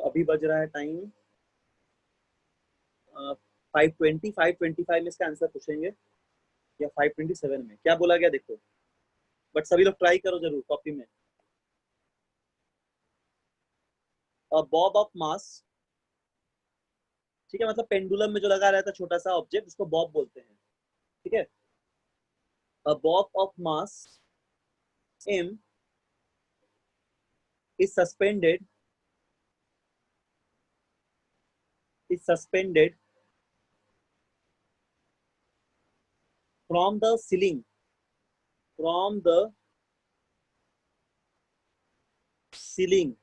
अभी बज रहा है टाइम 5:20, 5:25 में इसका आंसर पूछेंगे, या 5:27 में, क्या बोला गया देखो, बट सभी लोग ट्राई करो जरूर कॉपी में। बॉब ऑफ मास, ठीक है, मतलब पेंडुलम में जो लगा रहता है छोटा सा ऑब्जेक्ट, उसको बॉब बोलते हैं, ठीक है। Bob of mass m is suspended from the ceiling, from the ceiling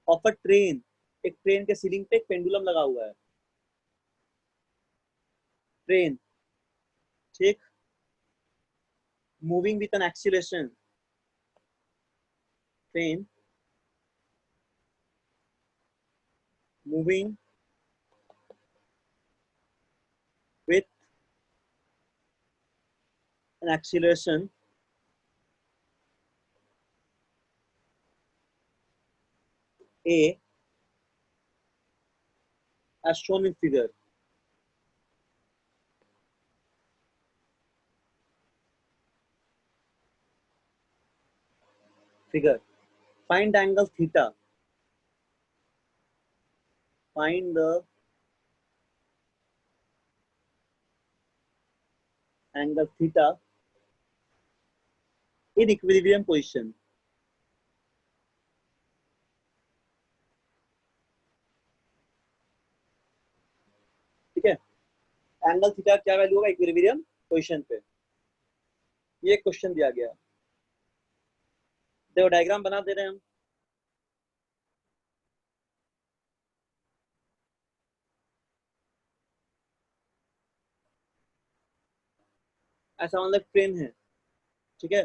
of a train। एक ट्रेन के सीलिंग पे एक पेंडुलम लगा हुआ है, ट्रेन, ठीक, moving with an acceleration, train moving with an acceleration a as shown in figure। Figure. Find angle theta. Find the angle theta in equilibrium position। ठीक है, एंगल थीटा क्या वैल्यू होगा इक्विलिब्रियम पोजीशन पे, ये question दिया गया। देखो diagram बना दे रहे हैं हम, ऐसा मतलब ट्रेन है, ठीक है,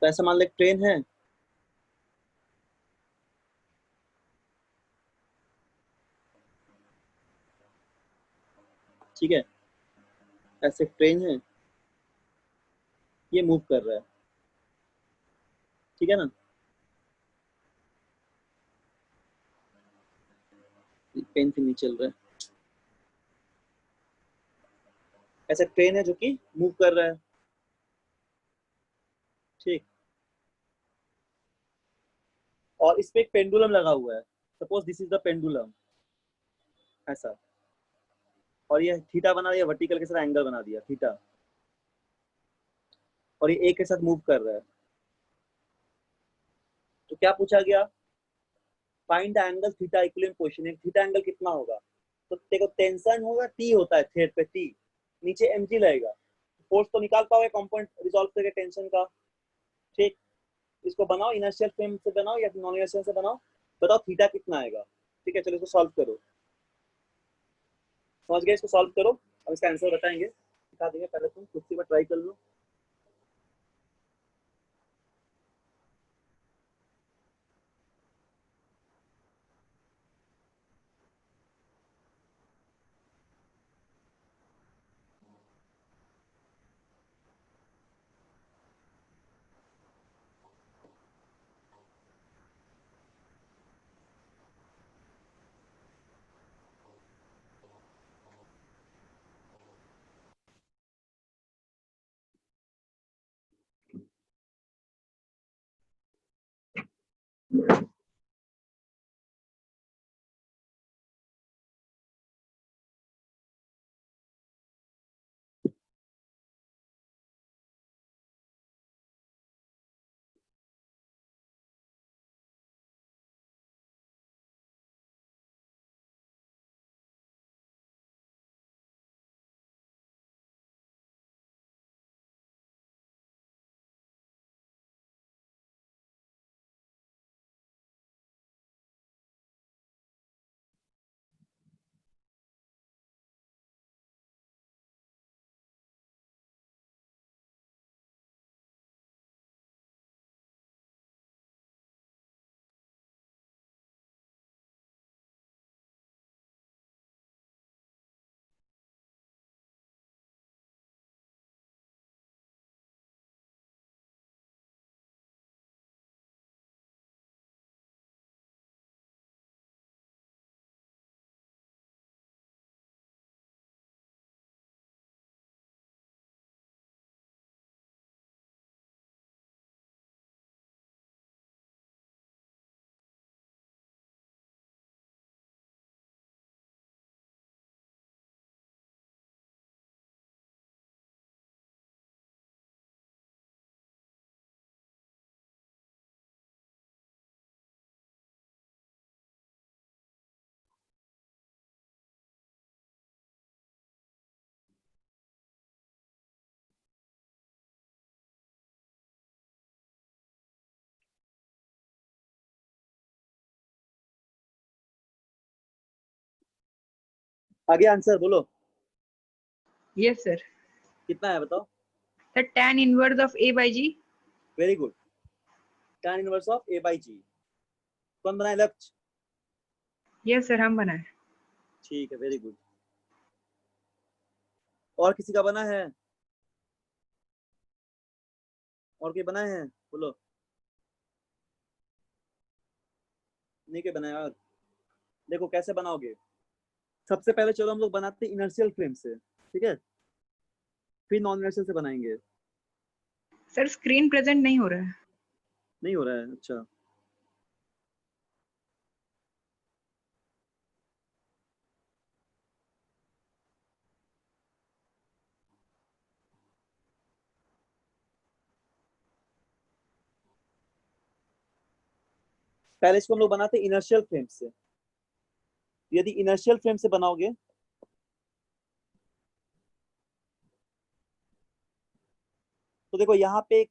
तो ऐसा मान लो एक ट्रेन है, ठीक है, ऐसे एक ट्रेन है, ये मूव कर रहा है, ठीक है ना। पेन से नहीं चल रहा है, ऐसा ट्रेन है जो कि मूव कर रहा है, ठीक। और इस पे एक पेंडुलम लगा हुआ है, suppose this is the pendulum, ऐसा। और ये थीटा बना दिया, वर्टिकल के साथ एंगल बना दिया थीटा, और ये ए के साथ मूव कर रहा है। तो क्या पूछा गया, find the angle theta equilibrium position. एक थीटा एंगल कितना होगा, तो देखो टेंशन होगा, टी होता है थ्रेड पे, टी नीचे एमजी लगेगा, फोर्स तो निकाल पाओगे कंपाउंड रिजॉल्व करके टेंशन का, ठीक। इसको बनाओ, इनर्शियल फ्रेम से बनाओ या नॉन इनर्शियल से बनाओ, बताओ थीटा कितना आएगा, ठीक है। चलो इसको सॉल्व करो, समझ गए, इसको सॉल्व करो, अब इसका आंसर बताएंगे, दिखा देंगे, पहले तुम खुद से ट्राई कर लो। आगे आंसर बोलो, Yes, sir. कितना है बताओ। The tan inverse of A by G. Very good, tan inverse of A by G. कौन बनाए, लक्ष्य? Yes, sir. हम बनाए। ठीक है, वेरी गुड। और किसी का बना है, और कोई बनाए हैं, बोलो। नहीं के बनाया, और देखो कैसे बनाओगे। सबसे पहले चलो हम लोग बनाते हैं इनर्शियल फ्रेम से, ठीक है, फिर नॉन इनर्शियल से बनाएंगे। सर स्क्रीन प्रेजेंट नहीं हो रहा है। नहीं हो रहा है, अच्छा। पहले इसको हम लोग बनाते हैं इनर्शियल फ्रेम से। यदि इनर्शियल फ्रेम से बनाओगे तो देखो यहाँ पे एक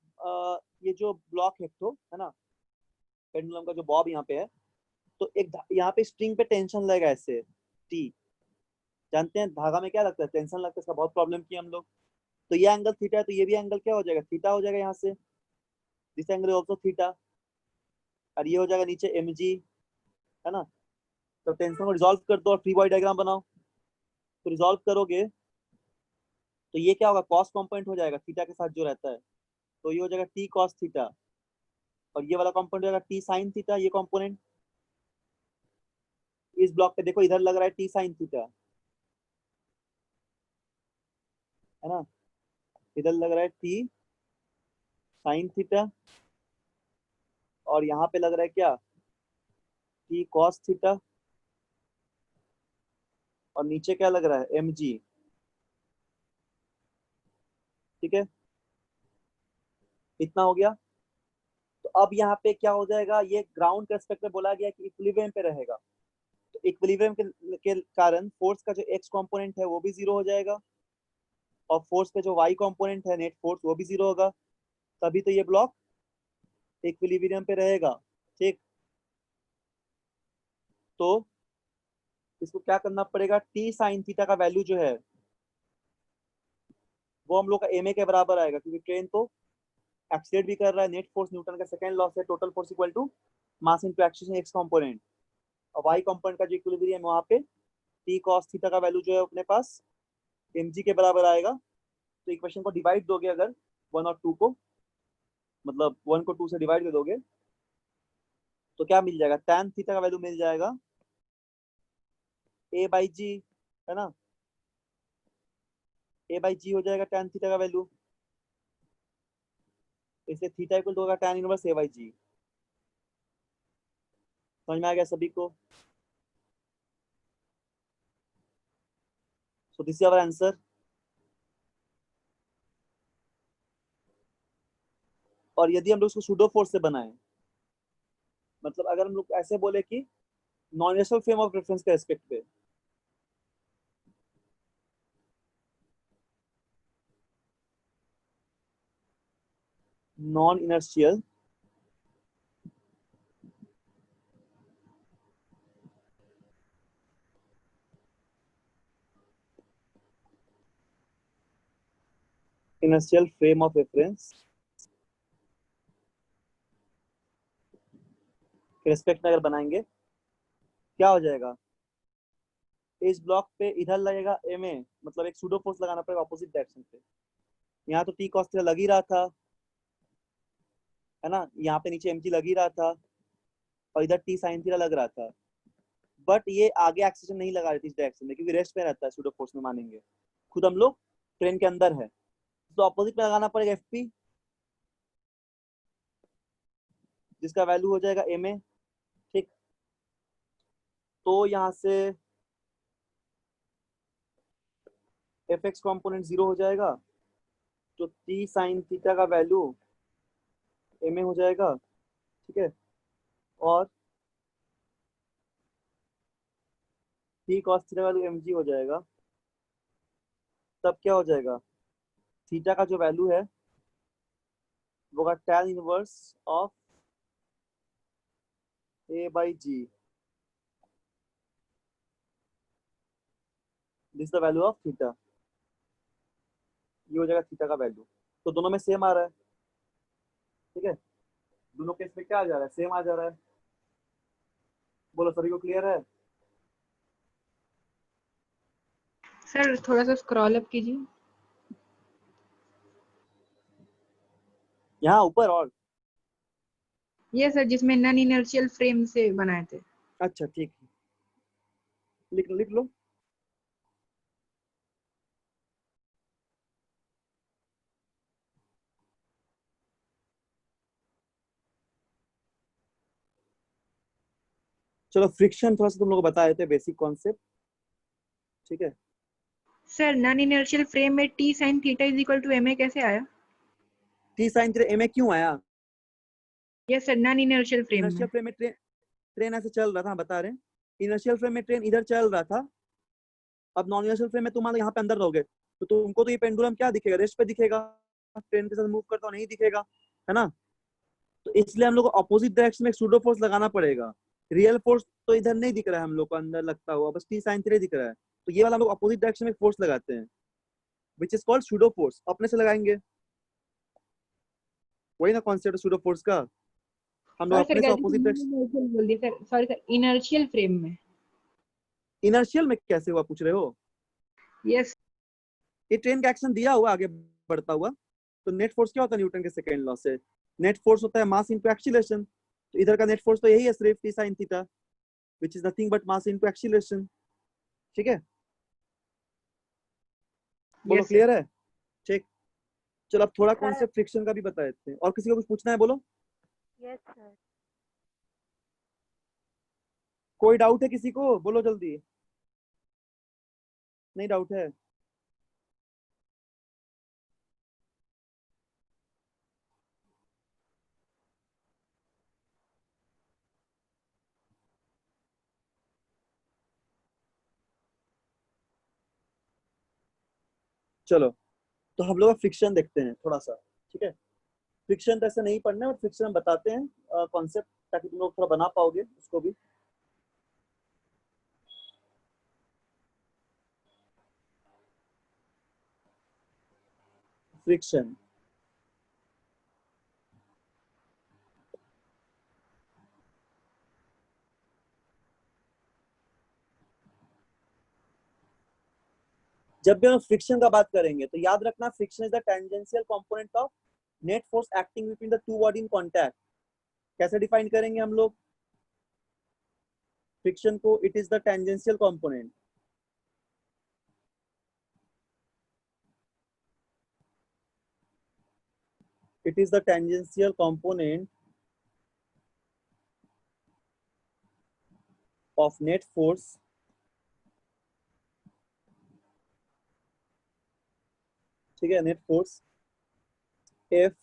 ये जो ब्लॉक है तो है ना, पेंडुलम का जो बॉब यहाँ पे है, तो एक यहाँ पे स्ट्रिंग पे टेंशन लगेगा ऐसे, टी। जानते हैं धागा में क्या लगता है, टेंशन लगता है, इसका बहुत प्रॉब्लम किया हम लोग। तो ये एंगल थीटा है, तो ये भी एंगल क्या हो जाएगा, थीटा हो जाएगा यहाँ से। This angle is also theta, और ये हो जाएगा नीचे mg, है ना। तो टेंशन को रिजॉल्व कर दो और फ्री बॉडी डायग्राम बनाओ। तो रिजॉल्व करोगे तो ये क्या होगा, कॉस कंपोनेंट हो जाएगा थीटा के साथ जो रहता है, तो ये हो जाएगा t cos थीटा, और ये वाला कंपोनेंट हो जाएगा t sin थीटा। ये कंपोनेंट इस ब्लॉक पे देखो इधर लग रहा है t sin थीटा, है ना, इधर लग रहा है t sin थीटा, और यहाँ पे लग रहा है क्या, t cos थीटा, और नीचे क्या लग रहा है mg। ठीक है, इतना हो गया। तो अब यहाँ पे क्या हो जाएगा, ये ग्राउंड के रेस्पेक्ट में बोला गया कि इक्विलिब्रियम पे रहेगा, तो इक्विलिब्रियम के कारण फोर्स का जो x कंपोनेंट है वो भी जीरो हो जाएगा, और फोर्स पे जो y कंपोनेंट है नेट फोर्स वो भी जीरो होगा, तभी तो ये ब्लॉक इक्विलिब्रियम पे रहेगा। ठीक, तो इसको क्या करना पड़ेगा, t sin थीटा का वैल्यू जो है वो हम लोग का ma के बराबर आएगा, क्योंकि ट्रेन तो एक्सीलरेट भी कर रहा है, नेट फोर्स न्यूटन का सेकंड लॉ से total force equal to mass into acceleration x component, और y कंपोनेंट का जो इक्विलिब्रियम वहां पे t cos थीटा का वैल्यू जो है अपने पास mg के बराबर आएगा। तो इक्वेशन को डिवाइड दोगे अगर 1 और 2 को, मतलब 1 को 2 से डिवाइड कर दोगे तो क्या मिल जाएगा, tan थीटा का वैल्यू मिल जाएगा a बाई जी, है ना, a बाई जी हो जाएगा tan थीटा का वैल्यू, इसलिए थीटा इक्वल टू होगा tan inverse a by g. समझ में आ गया सभी को? So this is our answer. और यदि हम लोग उसको सूडो फोर्स से बनाएं, मतलब अगर हम लोग ऐसे बोले कि non inertial frame of reference के रेस्पेक्ट पे, non inertial inertial frame of reference के रेस्पेक्ट में अगर बनाएंगे क्या हो जाएगा, इस ब्लॉक पे इधर लगेगा ma, मतलब एक सूडो फोर्स लगाना पड़ेगा ऑपोजिट डायरेक्शन पे। यहाँ तो t cos थीटा लग ही रहा था, है ना, यहाँ पे नीचे mg लग ही रहा था, और इधर t sin थीटा लग रहा था, बट ये आगे एक्सेशन नहीं लगा रही थी इस डायरेक्शन में, क्योंकि रेस्ट में रहता है सूडो फोर्स में मानेंगे, खुद हम लोग ट्रेन के अंदर है, तो ऑपोजिट में लगाना पड़ेगा fp, जिसका वैल्यू हो जाएगा ma। ठीक, तो यहाँ से fx कंपोनेंट 0 हो जाएगा, तो t sin थीटा का वैल्यू ma हो जाएगा। ठीक है, और t cos थीटा का वैल्यू mg हो जाएगा। तब क्या हो जाएगा, थीटा का जो वैल्यू है वो होगा tan inverse of a by g, this the value of theta. ये हो जाएगा थीटा का वैल्यू, तो दोनों में सेम आ रहा है। ठीक है, दोनों केस में क्या आ जा रहा है, सेम आ जा रहा है। बोलो सभी को क्लियर है? सर थोड़ा सा स्क्रॉल अप कीजिए। यहाँ ऊपर और, ये सर जिसमें नॉन इनर्शियल फ्रेम से बनाए थे। अच्छा ठीक है, लिख लो। चलो फ्रिक्शन थोड़ा सा तुम लोग बता देते बेसिक कॉन्सेप्ट। ठीक है, सर नॉन इनर्शियल फ्रेम में t sin theta is equal to ma कैसे आया? टी साइन थीटा ma क्यों आया, yes sir non inertial frame में। इनर्शियल फ्रेम में ट्रेन ऐसे चल रहा था, बता रहे हैं, इनर्शियल फ्रेम में ट्रेन इधर चल रहा था, अब नॉन इनर्शियल फ्रेम में तुम यहाँ पे अंदर रहोगे तो तुमको तो ये पेंडुलम क्या दिखेगा, रेस्ट पे दिखेगा, ट्रेन के साथ मूव करता हुआ नहीं दिखेगा, है ना। तो इसलिए हम लोग को अपोजिट डायरेक्शन में एक सूडो फोर्स लगाना पड़ेगा। रियल फोर्स तो इधर नहीं दिख रहा है हम लोग को अंदर लगता हुआ, बस टी साइन थीटा दिख रहा है, तो ये वाला हम लोग अपोजिट डायरेक्शन में फोर्स लगाते हैं, which is called pseudo force, अपने से लगाएंगे। वही ना कॉन्सेप्ट सूडो फोर्स का, हम लोग अपने से ऑपोजिट बोल दिया sir, sorry sir, inertial frame में। इनर्शियल में कैसे हुआ पूछ रहे हो? यस। ये ट्रेन का एक्शन दिया हुआ आगे बढ़ता हुआ, तो नेट फोर्स क्या होता है न्यूटन के सेकंड लॉ से? नेट फोर्स होता है मास इनटू एक्सीलरेशन, तो इधर का नेट फोर्स तो यही है सिर्फ T sine theta, which is nothing but mass into acceleration. ठीक है, बोलो यस सर। क्लियर है? ठीक, चलो अब थोड़ा सर कॉन्सेप्ट फ्रिक्शन का भी बता देते हैं। और किसी को कुछ पूछना है बोलो। Yes sir. कोई डाउट है किसी को? बोलो जल्दी। नहीं डाउट है? चलो, तो हम लोग फ्रिक्शन देखते हैं थोड़ा सा। ठीक है, फ्रिक्शन तो ऐसे नहीं पढ़ना है, बट फ्रिक्शन हम बताते हैं कॉन्सेप्ट, ताकि तुम लोग थोड़ा बना पाओगे उसको भी। फ्रिक्शन, जब भी हम फ्रिक्शन का बात करेंगे तो याद रखना, friction is the tangential component of net force acting between the two body in contact. कैसे डिफाइन करेंगे हम लोग फ्रिक्शन को? It is the tangential component, it is the tangential component of net force ठीक है, net force F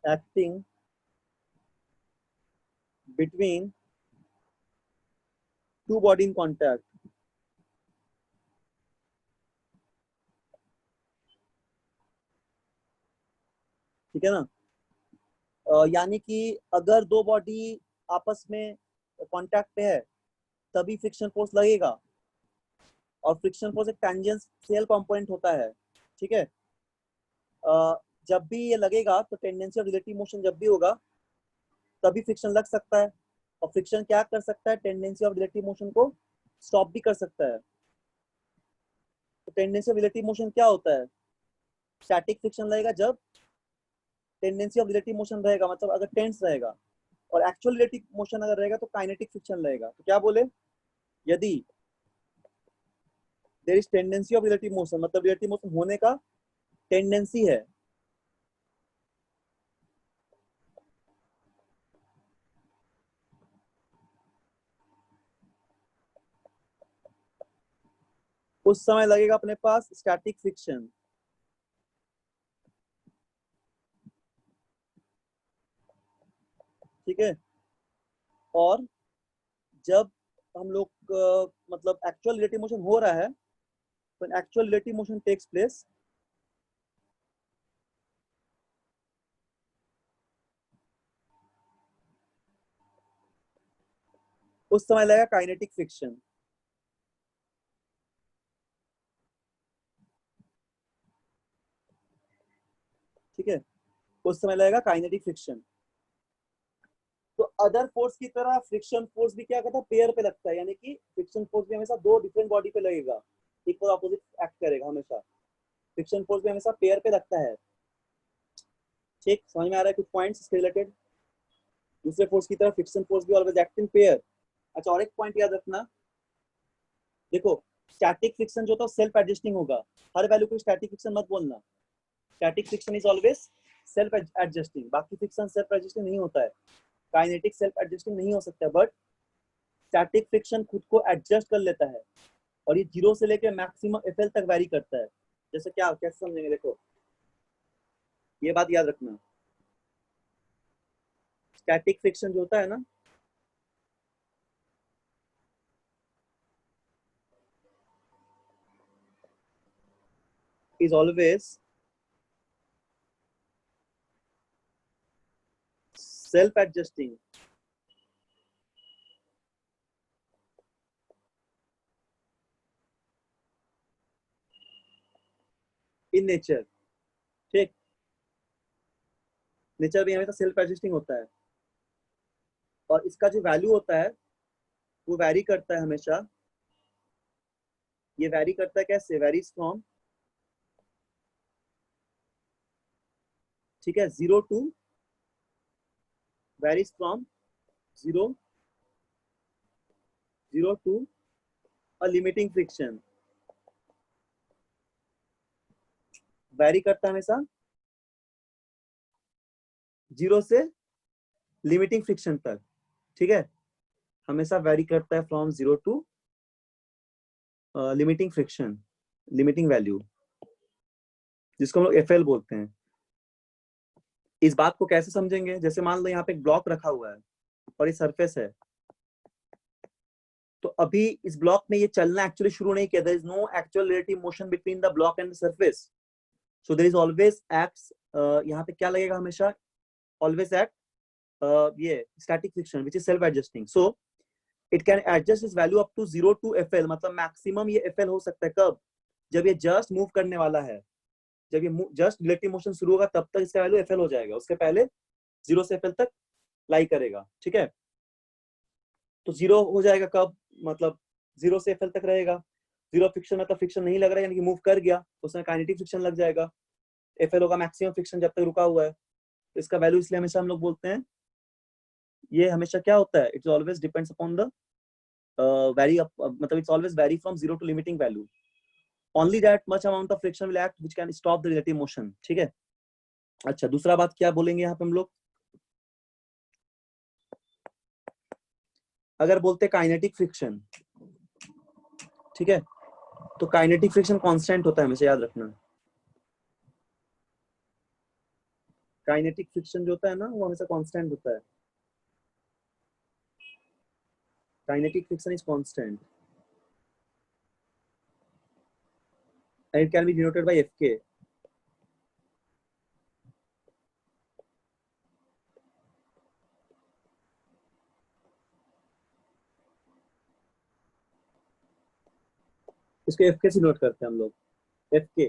acting between two body in contact। ठीक है ना? यानी कि अगर दो बॉडी आपस में कांटेक्ट पे है तभी फ्रिक्शन फोर्स लगेगा, और फ्रिक्शन फोर्स एक टेंजेंशियल कंपोनेंट होता है। ठीक है, जब भी ये लगेगा तो टेंडेंसी ऑफ रिलेटिव मोशन जब भी होगा तभी फ्रिक्शन लग सकता है। और फ्रिक्शन क्या कर सकता है? टेंडेंसी ऑफ रिलेटिव मोशन को स्टॉप भी कर सकता है। तो टेंडेंसी ऑफ रिलेटिव मोशन क्या होता है? स्टैटिक फ्रिक्शन लगेगा जब टेंडेंसी ऑफ रिलेटिव मोशन रहेगा, मतलब अगर टेंस रहेगा, और एक्चुअल रिलेटिव मोशन अगर रहेगा तो काइनेटिक फ्रिक्शन रहेगा। तो क्या बोले? यदि there is tendency of relative motion, मतलब रिलेटिव मोशन होने का टेंडेंसी है, उस समय लगेगा अपने पास स्टैटिक फ्रिक्शन। ठीक है, और जब हम लोग मतलब एक्चुअल रिलेटिव मोशन हो रहा है, when actual relative motion takes place, उस समय लगेगा काइनेटिक फ्रिक्शन। ठीक है, उस समय लगेगा काइनेटिक फ्रिक्शन। तो अदर फोर्स की तरह फ्रिक्शन फोर्स भी क्या करता है? पेयर पे लगता है, यानी कि फ्रिक्शन फोर्स भी हमेशा दो डिफरेंट बॉडी पे लगेगा, इक्वल ऑपोजिट एक्ट करेगा हमेशा। फ्रिक्शन फोर्स भी हमेशा पेयर पे लगता है। ठीक, समझ में आ रहा है कुछ पॉइंट्स इसके रिलेटेड? दूसरे फोर्स की तरह फ्रिक्शन फोर्स भी ऑलवेज एक्ट इन पेयर। अच्छा, और एक पॉइंट याद रखना, देखो स्टैटिक फ्रिक्शन जो था सेल्फ एडजस्टिंग होगा, हर वैल्यू को स्टैटिक फ्रिक्शन मत बोलना। Static friction is always self adjusting, बाकी फ्रिक्शन सेल्फ एडजस्टिंग नहीं होता है। काइनेटिक सेल्फ एडजस्टिंग नहीं हो सकता है, बट स्टैटिक फ्रिक्शन खुद को एडजस्ट कर लेता है, और ये जीरो से लेकर मैक्सिमम एफएल तक वैरी करता है। जैसे क्या, कैसे समझेंगे? देखो ये बात याद रखना, स्टैटिक फ्रिक्शन जो होता है ना, is always self adjusting in nature। ठीक, नेचर भी हमेशा सेल्फ एडजस्टिंग होता है, और इसका जो वैल्यू होता है वो वैरी करता है हमेशा। ये वैरी करता है कैसे? वैरीज फ्रॉम, ठीक है, 0 to, varies from 0 to a limiting friction. Vary करता है हमेशा 0 से लिमिटिंग फ्रिक्शन तक, ठीक है, हमेशा वैरी करता है from 0 to limiting friction, limiting value, जिसको हम लोग एफएल बोलते हैं। इस बात को कैसे समझेंगे? जैसे मान लो यहाँ पे एक ब्लॉक रखा हुआ है और ये सरफेस है, तो अभी इस ब्लॉक में ये चलना एक्चुअली शुरू नहीं किया। There is no actual relative motion between the block and the surface, so there is always acts, यहाँ पे क्या लगेगा हमेशा? ऑलवेज एक्ट ये static friction which is self adjusting. So it can adjust इस value up to 0 to FL, मतलब maximum ये FL हो सकता है कब? जब ये जस्ट मूव करने वाला है, जब ये जस्ट रिलेटिव मोशन शुरू होगा तब तक इसका वैल्यू एफएल हो जाएगा, उसके पहले 0 से एफएल तक लाई करेगा, ठीक है। तो 0 हो जाएगा कब? मतलब 0 से एफएल तक रहेगा। 0 फ्रिक्शन मतलब फ्रिक्शन नहीं लग रहा है, यानी कि मूव कर गया, उसमें काइनेटिक फ्रिक्शन लग जाएगा। एफएल होगा मैक्सिमम फ्रिक्शन जब तक रुका हुआ है। तो इसका वैल्यू इसलिए हमेशा हम लोग बोलते हैं, ये हमेशा क्या होता है? It's always depends upon the vary, मतलब it's always vary from 0 to limiting value, only that much amount of friction will act which can stop the relative motion, ठीक है। अच्छा, दूसरा बात क्या बोलेंगे यहाँ पे हम लोग? अगर बोलते काइनेटिक फ्रिक्शन, ठीक है, तो काइनेटिक फ्रिक्शन कांस्टेंट होता है, हमेशा याद रखना। काइनेटिक फ्रिक्शन जो होता है ना, वो हमेशा कांस्टेंट होता है। Kinetic friction is constant and it can be denoted by Fk. इसको Fk से नोट करते हैं हम लोग, Fk,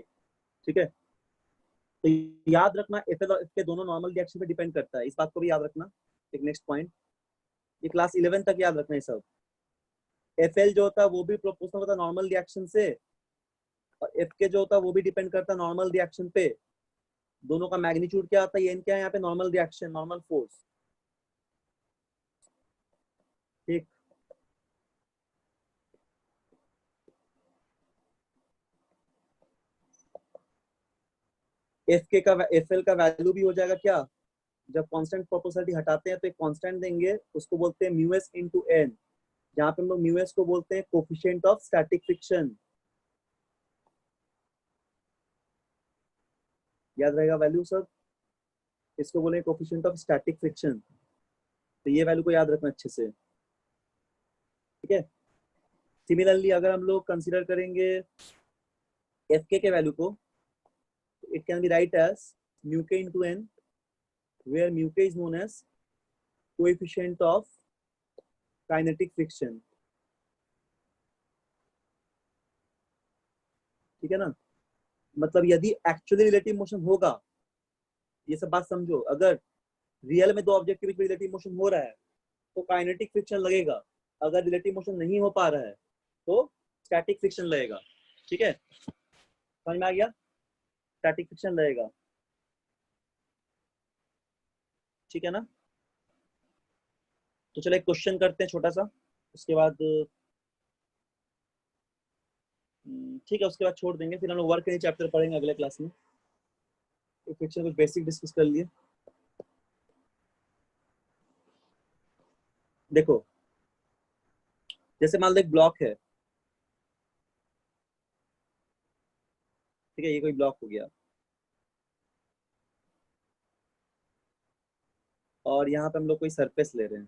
ठीक है। तो याद रखना Fl और Fk दोनों नॉर्मल रिएक्शन पे डिपेंड करता है, इस बात को भी याद रखना। एक नेक्स्ट पॉइंट, ये क्लास 11 तक याद रखना है सब। Fl जो होता है वो भी प्रोपोर्शनल होता है नॉर्मल रिएक्शन से, और Fk जो होता है वो भी डिपेंड करता है नॉर्मल रिएक्शन पे। दोनों का मैग्नीट्यूड क्या आता है? ये क्या है यहाँ पे? नॉर्मल रिएक्शन, नॉर्मल फोर्स, ठीक। Fk का Fl का वैल्यू भी हो जाएगा क्या? जब कांस्टेंट प्रोपोर्शनलिटी हटाते हैं तो एक कांस्टेंट देंगे, उसको बोलते हैं म्यू एस इंटू एन, जहां पे हम लोग म्यू एस को बोलते हैं कोफिशिएंट ऑफ स्टैटिक फ्रिक्शन। याद रहेगा वैल्यू सब, इसको बोलेंगे कोफिशिएंट ऑफ स्टैटिक फ्रिक्शन। तो ये वैल्यू को याद रखना अच्छे से, ठीक है। सिमिलरली अगर हम लोग कंसीडर करेंगे एफ के वैल्यू को, it can be write as mu k into n, where mu k is known as coefficient of kinetic friction, ठीक है ना। मतलब यदि एक्चुअली रिलेटिव मोशन होगा, ये सब बात समझो, अगर रियल में दो ऑब्जेक्ट के बीच में रिलेटिव मोशन हो रहा है तो काइनेटिक फ्रिक्शन लगेगा, अगर रिलेटिव मोशन नहीं हो पा रहा है तो स्टैटिक फ्रिक्शन लगेगा, ठीक है। समझ में आ गया? स्टैटिक फ्रिक्शन लगेगा, ठीक है ना। तो चलो एक क्वेश्चन करते हैं छोटा सा, उसके बाद ठीक है, उसके बाद छोड़ देंगे, फिर हम लोग वर्क के चैप्टर पढ़ेंगे अगले क्लास में। एक फ्रिक्शन कुछ बेसिक डिस्कस कर लिए। देखो, जैसे मान लो एक ब्लॉक है, ठीक है, ये कोई ब्लॉक हो गया, और यहाँ पे हम लोग कोई सरफेस ले रहे हैं,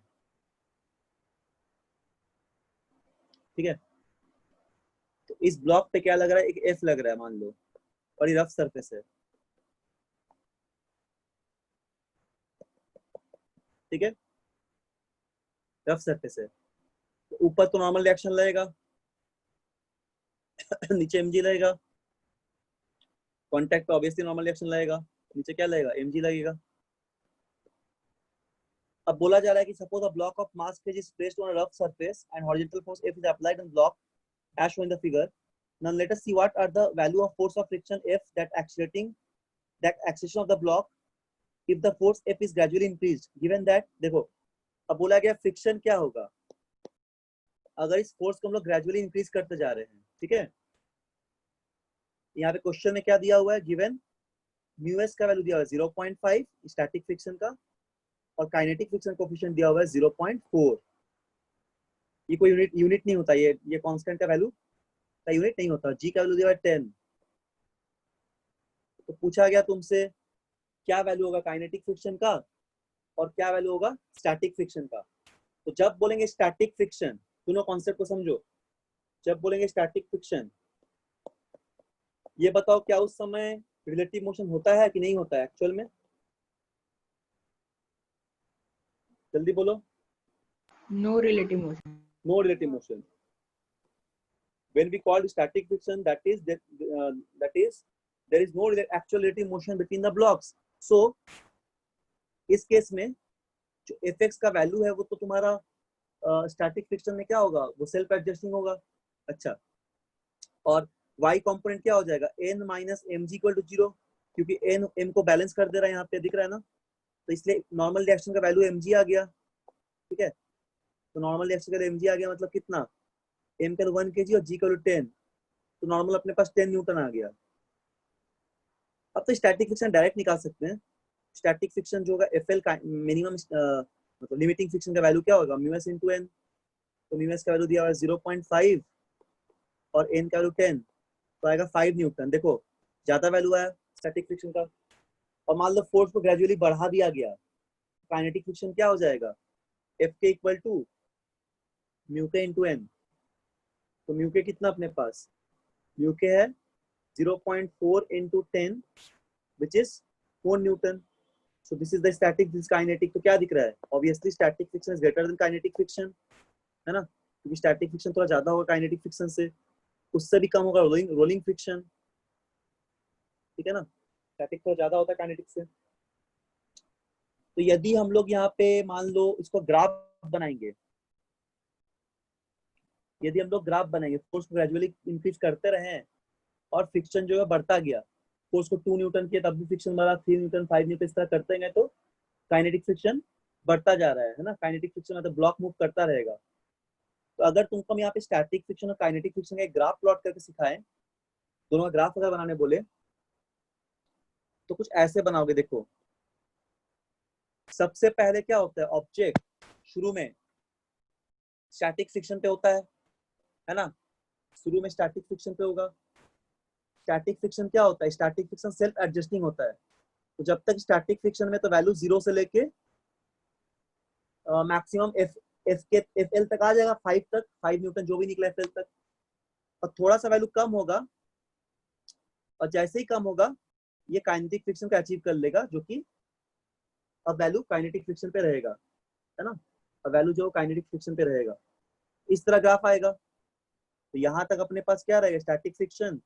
ठीक है। तो इस ब्लॉक पे क्या लग रहा है? एक एफ लग रहा है मान लो, और ये रफ सरफेस है, ठीक है, रफ सरफेस है। तो ऊपर तो नॉर्मल रिएक्शन लगेगा नीचे एमजी लगेगा, कांटेक्ट पे ऑब्वियसली नॉर्मल रिएक्शन लगेगा, नीचे क्या लगेगा? एमजी लगेगा। अब बोला जा रहा है कि suppose a block of mass K is placed on a rough surface and horizontal force F is applied on the block as shown in the figure. Now let us see what are the value of force of friction F that acceleration of the block if the force F is gradually increased. Given that, देखो अब बोला गया friction क्या होगा अगर इस force को हम लोग ग्रेजुअली इंक्रीज करते जा रहे हैं, ठीक है। यहाँ पे क्वेश्चन में क्या दिया हुआ है, गिवन म्यू एस का वैल्यू दिया हुआ है 0.5 स्टैटिक फ्रिक्शन का, और काइनेटिक फ्रिक्शन कोएफिशिएंट दिया हुआ है 0.4। ये कोई यूनिट नहीं होता, ये कांस्टेंट का वैल्यू का यूनिट नहीं होता। जी का वैल्यू दिया हुआ है 10। तो पूछा गया तुमसे क्या वैल्यू होगा काइनेटिक फ्रिक्शन का और क्या वैल्यू होगा स्टैटिक फ्रिक्शन का। तो जब बोलेंगे स्टैटिक फ्रिक्शन, दोनों कॉन्सेप्ट को समझो। जब बोलेंगे स्टैटिक फ्रिक्शन, ये बताओ क्या उस समय रिलेटिव मोशन होता है कि नहीं होता है एक्चुअल में, जल्दी बोलो। No relative motion. No relative motion. When we call static friction, that is there is no actual relative motion between the blocks. So इस केस में जो Fx का वैल्यू है वो तो तुम्हारा स्टैटिक फ्रिक्शन में क्या होगा, वो सेल्फ एडजस्टिंग होगा। अच्छा, और y कंपोनेंट क्या हो जाएगा, n minus m g equal to 0, क्योंकि n m को बैलेंस कर दे रहा है, यहाँ पे दिख रहा है ना, तो इसलिए नॉर्मल रिएक्शन का वैल्यू mg आ गया, ठीक है। तो नॉर्मल रिएक्शन का mg आ गया, मतलब कितना, m का 1 kg और g का 10, तो नॉर्मल अपने पास 10 न्यूटन आ गया। अब तो स्टैटिक फ्रिक्शन डायरेक्ट निकाल सकते हैं। स्टैटिक फ्रिक्शन जो होगा एफएल का मिनिमम मतलब लिमिटिंग फ्रिक्शन का वैल्यू क्या होगा, म्यू एस इनटू एन। तो म्यू एस का वैल्यू दिया हुआ है 0.5 और एन का वैल्यू 10, तो आएगा 5 न्यूटन। देखो ज्यादा वैल्यू आया स्टैटिक फ्रिक्शन का। और मान लो फोर्स को ग्रेजुअली बढ़ा दिया गया, काइनेटिक फ्रिक्शन क्या हो जाएगा, एफ के इक्वल टू म्यू के इनटू एन। तो म्यू के कितना अपने पास, म्यू के है 0.4 into 10 which is 4 Newton. So this is the static, this is kinetic. तो क्या दिख रहा है, obviously static friction is greater than kinetic friction, है ना, क्योंकि static friction थोड़ा ज्यादा होगा kinetic friction से, उससे भी कम होगा rolling friction, ठीक है ना, static थोड़ा ज्यादा होता है kinetic से। तो यदि हम लोग यहाँ पे मान लो इसको ग्राफ बनाएंगे, यदि हम लोग ग्राफ बनाएंगे, फोर्स को ग्रेजुअली इंक्रीज करते रहे और फ्रिक्शन जो है बढ़ता गया, फोर्स को 2 न्यूटन किया तब भी फ्रिक्शन बढ़ा, 3 न्यूटन 5 न्यूटन इस तरह करते गए, तो काइनेटिक फ्रिक्शन बढ़ता जा रहा है ना। काइनेटिक फ्रिक्शन मतलब ब्लॉक मूव करता रहेगा। तो अगर तुमको हम यहाँ पे स्टैटिक फ्रिक्शन और काइनेटिक फ्रिक्शन का एक ग्राफ प्लॉट करके सिखाएं, दोनों का ग्राफ अगर बनाने बोले तो कुछ ऐसे बनाओगे। देखो सबसे पहले क्या होता है, ऑब्जेक्ट शुरू में स्टैटिक फ्रिक्शन पे होता है ना, शुरू में स्टैटिक फ्रिक्शन पे होगा। स्टैटिक फ्रिक्शन क्या होता है, स्टैटिक फ्रिक्शन सेल्फ एडजस्टिंग होता है। तो जब तक स्टैटिक फ्रिक्शन में तो वैल्यू 0 से लेके मैक्सिमम एफ एल तक आ जाएगा, 5 तक, 5 न्यूटन जो भी निकला एफ एल तक। और थोड़ा सा वैल्यू कम होगा, और जैसे ही कम होगा ये काइनेटिक फ्रिक्शन को अचीव कर लेगा, जो कि अब वैल्यू काइनेटिक फ्रिक्शन पे रहेगा, है ना, अब वैल्यू जो काइनेटिक फ्रिक्शन पे रहेगा। इस तरह ग्राफ आएगा। तो यहाँ तक अपने पास क्या रहेगा, static friction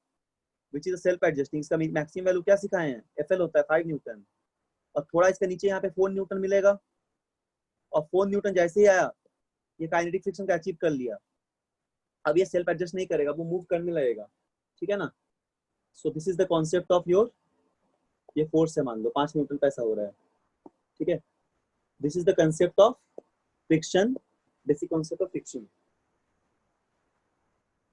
which is self adjusting, इसका मैक्सिमम वैल्यू क्या सिखाए हैं, एफएल होता है 5 न्यूटन, और थोड़ा इसके नीचे यहाँ पे 4 न्यूटन मिलेगा। और 4 न्यूटन जैसे ही आया ये काइनेटिक फ्रिक्शन का अचीव कर लिया, अब ये सेल्फ एडजस्ट नहीं करेगा, वो मूव करने लगेगा, ठीक है ना। सो this is the concept of your, ये फोर्स है, मान लो 5 न्यूटन का ऐसा हो रहा है, ठीक है। This is the concept of friction, basic concept of friction.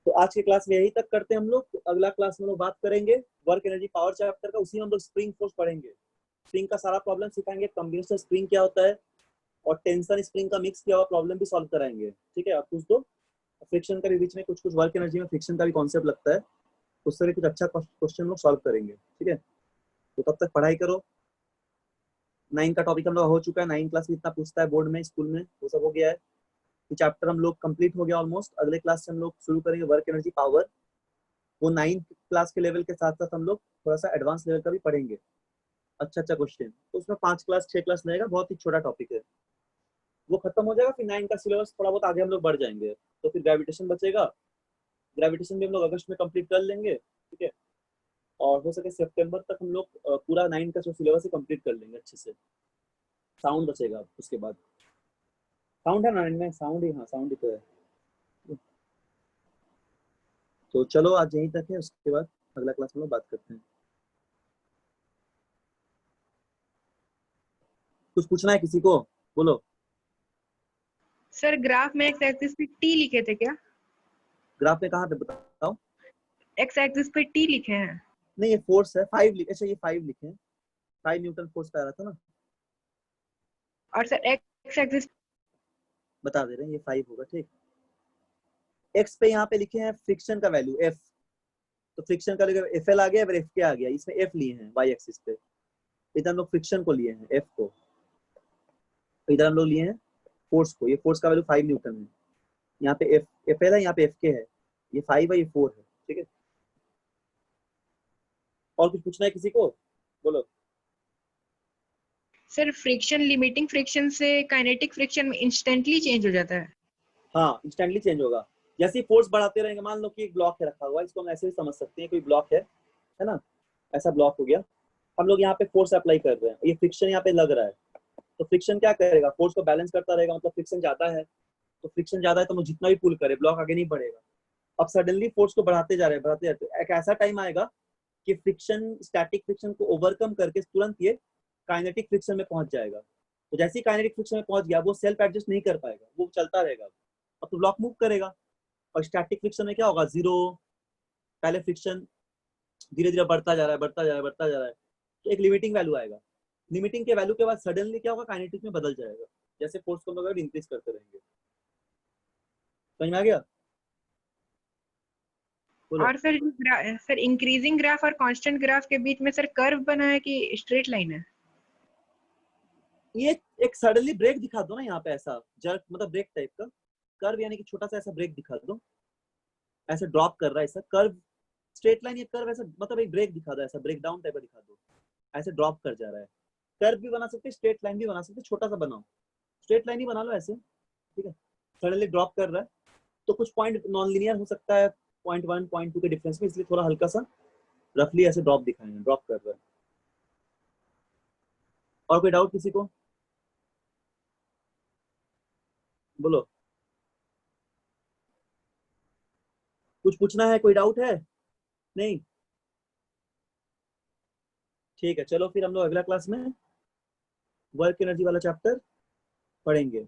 तो आज के क्लास में यही तक करते हैं हम लोग। अगला क्लास में हम लोग बात करेंगे वर्क एनर्जी पावर चैप्टर का, उसी में हम लोग स्प्रिंग फोर्स पढ़ेंगे, स्प्रिंग का सारा प्रॉब्लम सिखाएंगे, कॉम्बिनेशन स्प्रिंग क्या होता है और टेंशन स्प्रिंग का मिक्स किया हुआ प्रॉब्लम भी सॉल्व कराएंगे, ठीक है। आप कुछ तो फ्रिक्शन का भी बीच में कुछ वर्क एनर्जी में फ्रिक्शन का भी कॉन्सेप्ट लगता है, उससे भी कुछ अच्छा क्वेश्चन लोग सॉल्व करेंगे, ठीक है। तो तब तक पढ़ाई करो। 9 का टॉपिक हम लोग हो चुका है, 9 क्लास में इतना पूछता है बोर्ड में, स्कूल में वो सब हो गया है। चैप्टर हम लोग कंप्लीट हो गया ऑलमोस्ट। अगले क्लास से हम लोग शुरू करेंगे वर्क एनर्जी पावर, वो 9 क्लास के लेवल के साथ साथ हम लोग थोड़ा सा एडवांस लेवल का भी पढ़ेंगे, अच्छा क्वेश्चन। तो उसमें 5 क्लास 6 क्लास लगेगा, बहुत ही छोटा टॉपिक है, वो खत्म हो जाएगा। फिर 9 का सिलेबस थोड़ा बहुत आगे हम लोग बढ़ जाएंगे, तो फिर ग्रेविटेशन बचेगा, ग्रेविटेशन भी हम लोग अगस्त में कंप्लीट कर लेंगे, ठीक है। और हो सके सितंबर तक हम लोग पूरा 9 का जो सिलेबस है कंप्लीट कर लेंगे अच्छे से, साउंड बचेगा उसके बाद। साउंड है ना इनमें, साउंड ही, हाँ साउंड ही तो है। तो चलो आज यहीं तक है, उसके बाद अगला क्लास में लोग बात करते हैं। कुछ पूछना है किसी को, बोलो। सर ग्राफ में एक्स एक्सिस पे टी लिखे थे क्या? ग्राफ में कहाँ पे बताओ? एक्स एक्सिस पे टी लिखे हैं। नहीं ये फोर्स है, 5 लिखे, अच्छा ये 5 लिखे हैं, 5 न्यूटन फोर्स पे आ रहा था ना, और सर एक्स एक्सिस बता दे रहे हैं ये 5 होगा, ठीक। एक्स पे यहाँ पे लिखे हैं फ्रिक्शन का वैल्यू एफ, तो फ्रिक्शन का एफ एल आ गया, फिर एफ के आ गया, इसमें एफ लिए हैं वाई एक्सिस पे, इधर हम लोग फ्रिक्शन को लिए हैं एफ को, इधर हम लोग लिए हैं फोर्स को, ये फोर्स का वैल्यू 5 न्यूटन है, यहाँ पे एफ एफ एल है, यहाँ पे एफ के है, ये 5 है, ये 4 है, ठीक है। और कुछ पूछना है किसी को, बोलो। सर फ्रिक्शन लिमिटिंग फ्रिक्शन से काइनेटिक फ्रिक्शन में इंस्टेंटली चेंज हो जाता है। हाँ इंस्टेंटली चेंज होगा, जैसे ही फोर्स बढ़ाते रहेंगे, मान लो कि एक ब्लॉक है रखा हुआ, इसको हम ऐसे भी समझ सकते हैं, कोई ब्लॉक है ना, ऐसा ब्लॉक हो गया, हम लोग यहाँ पे फोर्स अप्लाई कर रहे हैं, ये फ्रिक्शन यहाँ पे लग रहा है, तो फ्रिक्शन क्या करेगा, फोर्स को बैलेंस करता रहेगा, मतलब फ्रिक्शन ज्यादा है, तो फ्रिक्शन ज्यादा है तो हम जितना भी पुल करे ब्लॉक आगे नहीं बढ़ेगा। अब सडनली फोर्स को बढ़ाते जा रहे हैं, बढ़ाते जाते हैं, एक ऐसा टाइम आएगा कि फ्रिक्शन, स्टैटिक फ्रिक्शन को ओवरकम करके तुरंत ये काइनेटिक फ्रिक्शन में पहुंच जाएगा, तो जैसे ही काइनेटिक फ्रिक्शन में पहुंच गया, वो सेल्फ एडजस्ट नहीं कर पाएगा, वो चलता रहेगा, अब तो ब्लॉक मूव करेगा। और स्टैटिक फ्रिक्शन में क्या होगा, जीरो, पहले फ्रिक्शन धीरे धीरे बढ़ता जा रहा है, बढ़ता जा रहा है, बढ़ता जा रहा है, तो एक लिमिटिंग वैल्यू आएगा, लिमिटिंग के वैल्यू के बाद सडनली क्या होगा, काइनेटिक में बदल जाएगा, जैसे फोर्स को हम लोग इंक्रीज करते रहेंगे। समझ में आ गया, बोलो। और सर सर इंक्रीजिंग ग्राफ और कांस्टेंट ग्राफ के बीच में सर कर्व बना है कि स्ट्रेट लाइन है? ये एक सडनली ब्रेक दिखा दो ना यहाँ पे, ऐसा जर्क मतलब ब्रेक टाइप का, कर्व यानी कि छोटा सा ऐसा ब्रेक दिखा दो, ऐसा ड्रॉप कर रहा है, ऐसा कर्व, स्ट्रेट लाइन, ये कर्व ऐसा मतलब एक ब्रेक दिखा दो, ऐसा ब्रेक डाउन टाइप का दिखा दो, ऐसे ड्रॉप कर जा रहा है, कर्व भी बना सकते, स्ट्रेट लाइन भी बना सकते, छोटा सा बनाओ, स्ट्रेट लाइन ही बना लो ऐसे, ठीक है। सडनली ड्रॉप कर रहा है, तो कुछ पॉइंट नॉन लीनियर हो सकता है, 0.1 0.2 के डिफरेंस में, इसलिए थोड़ा हल्का सा रफली ऐसे ड्रॉप दिखाएंगे, ड्रॉप कर रहा है। और कोई डाउट किसी को, बोलो। कुछ पूछना है, कोई डाउट है? नहीं, ठीक है, चलो फिर हम लोग अगला क्लास में वर्क एनर्जी वाला चैप्टर पढ़ेंगे।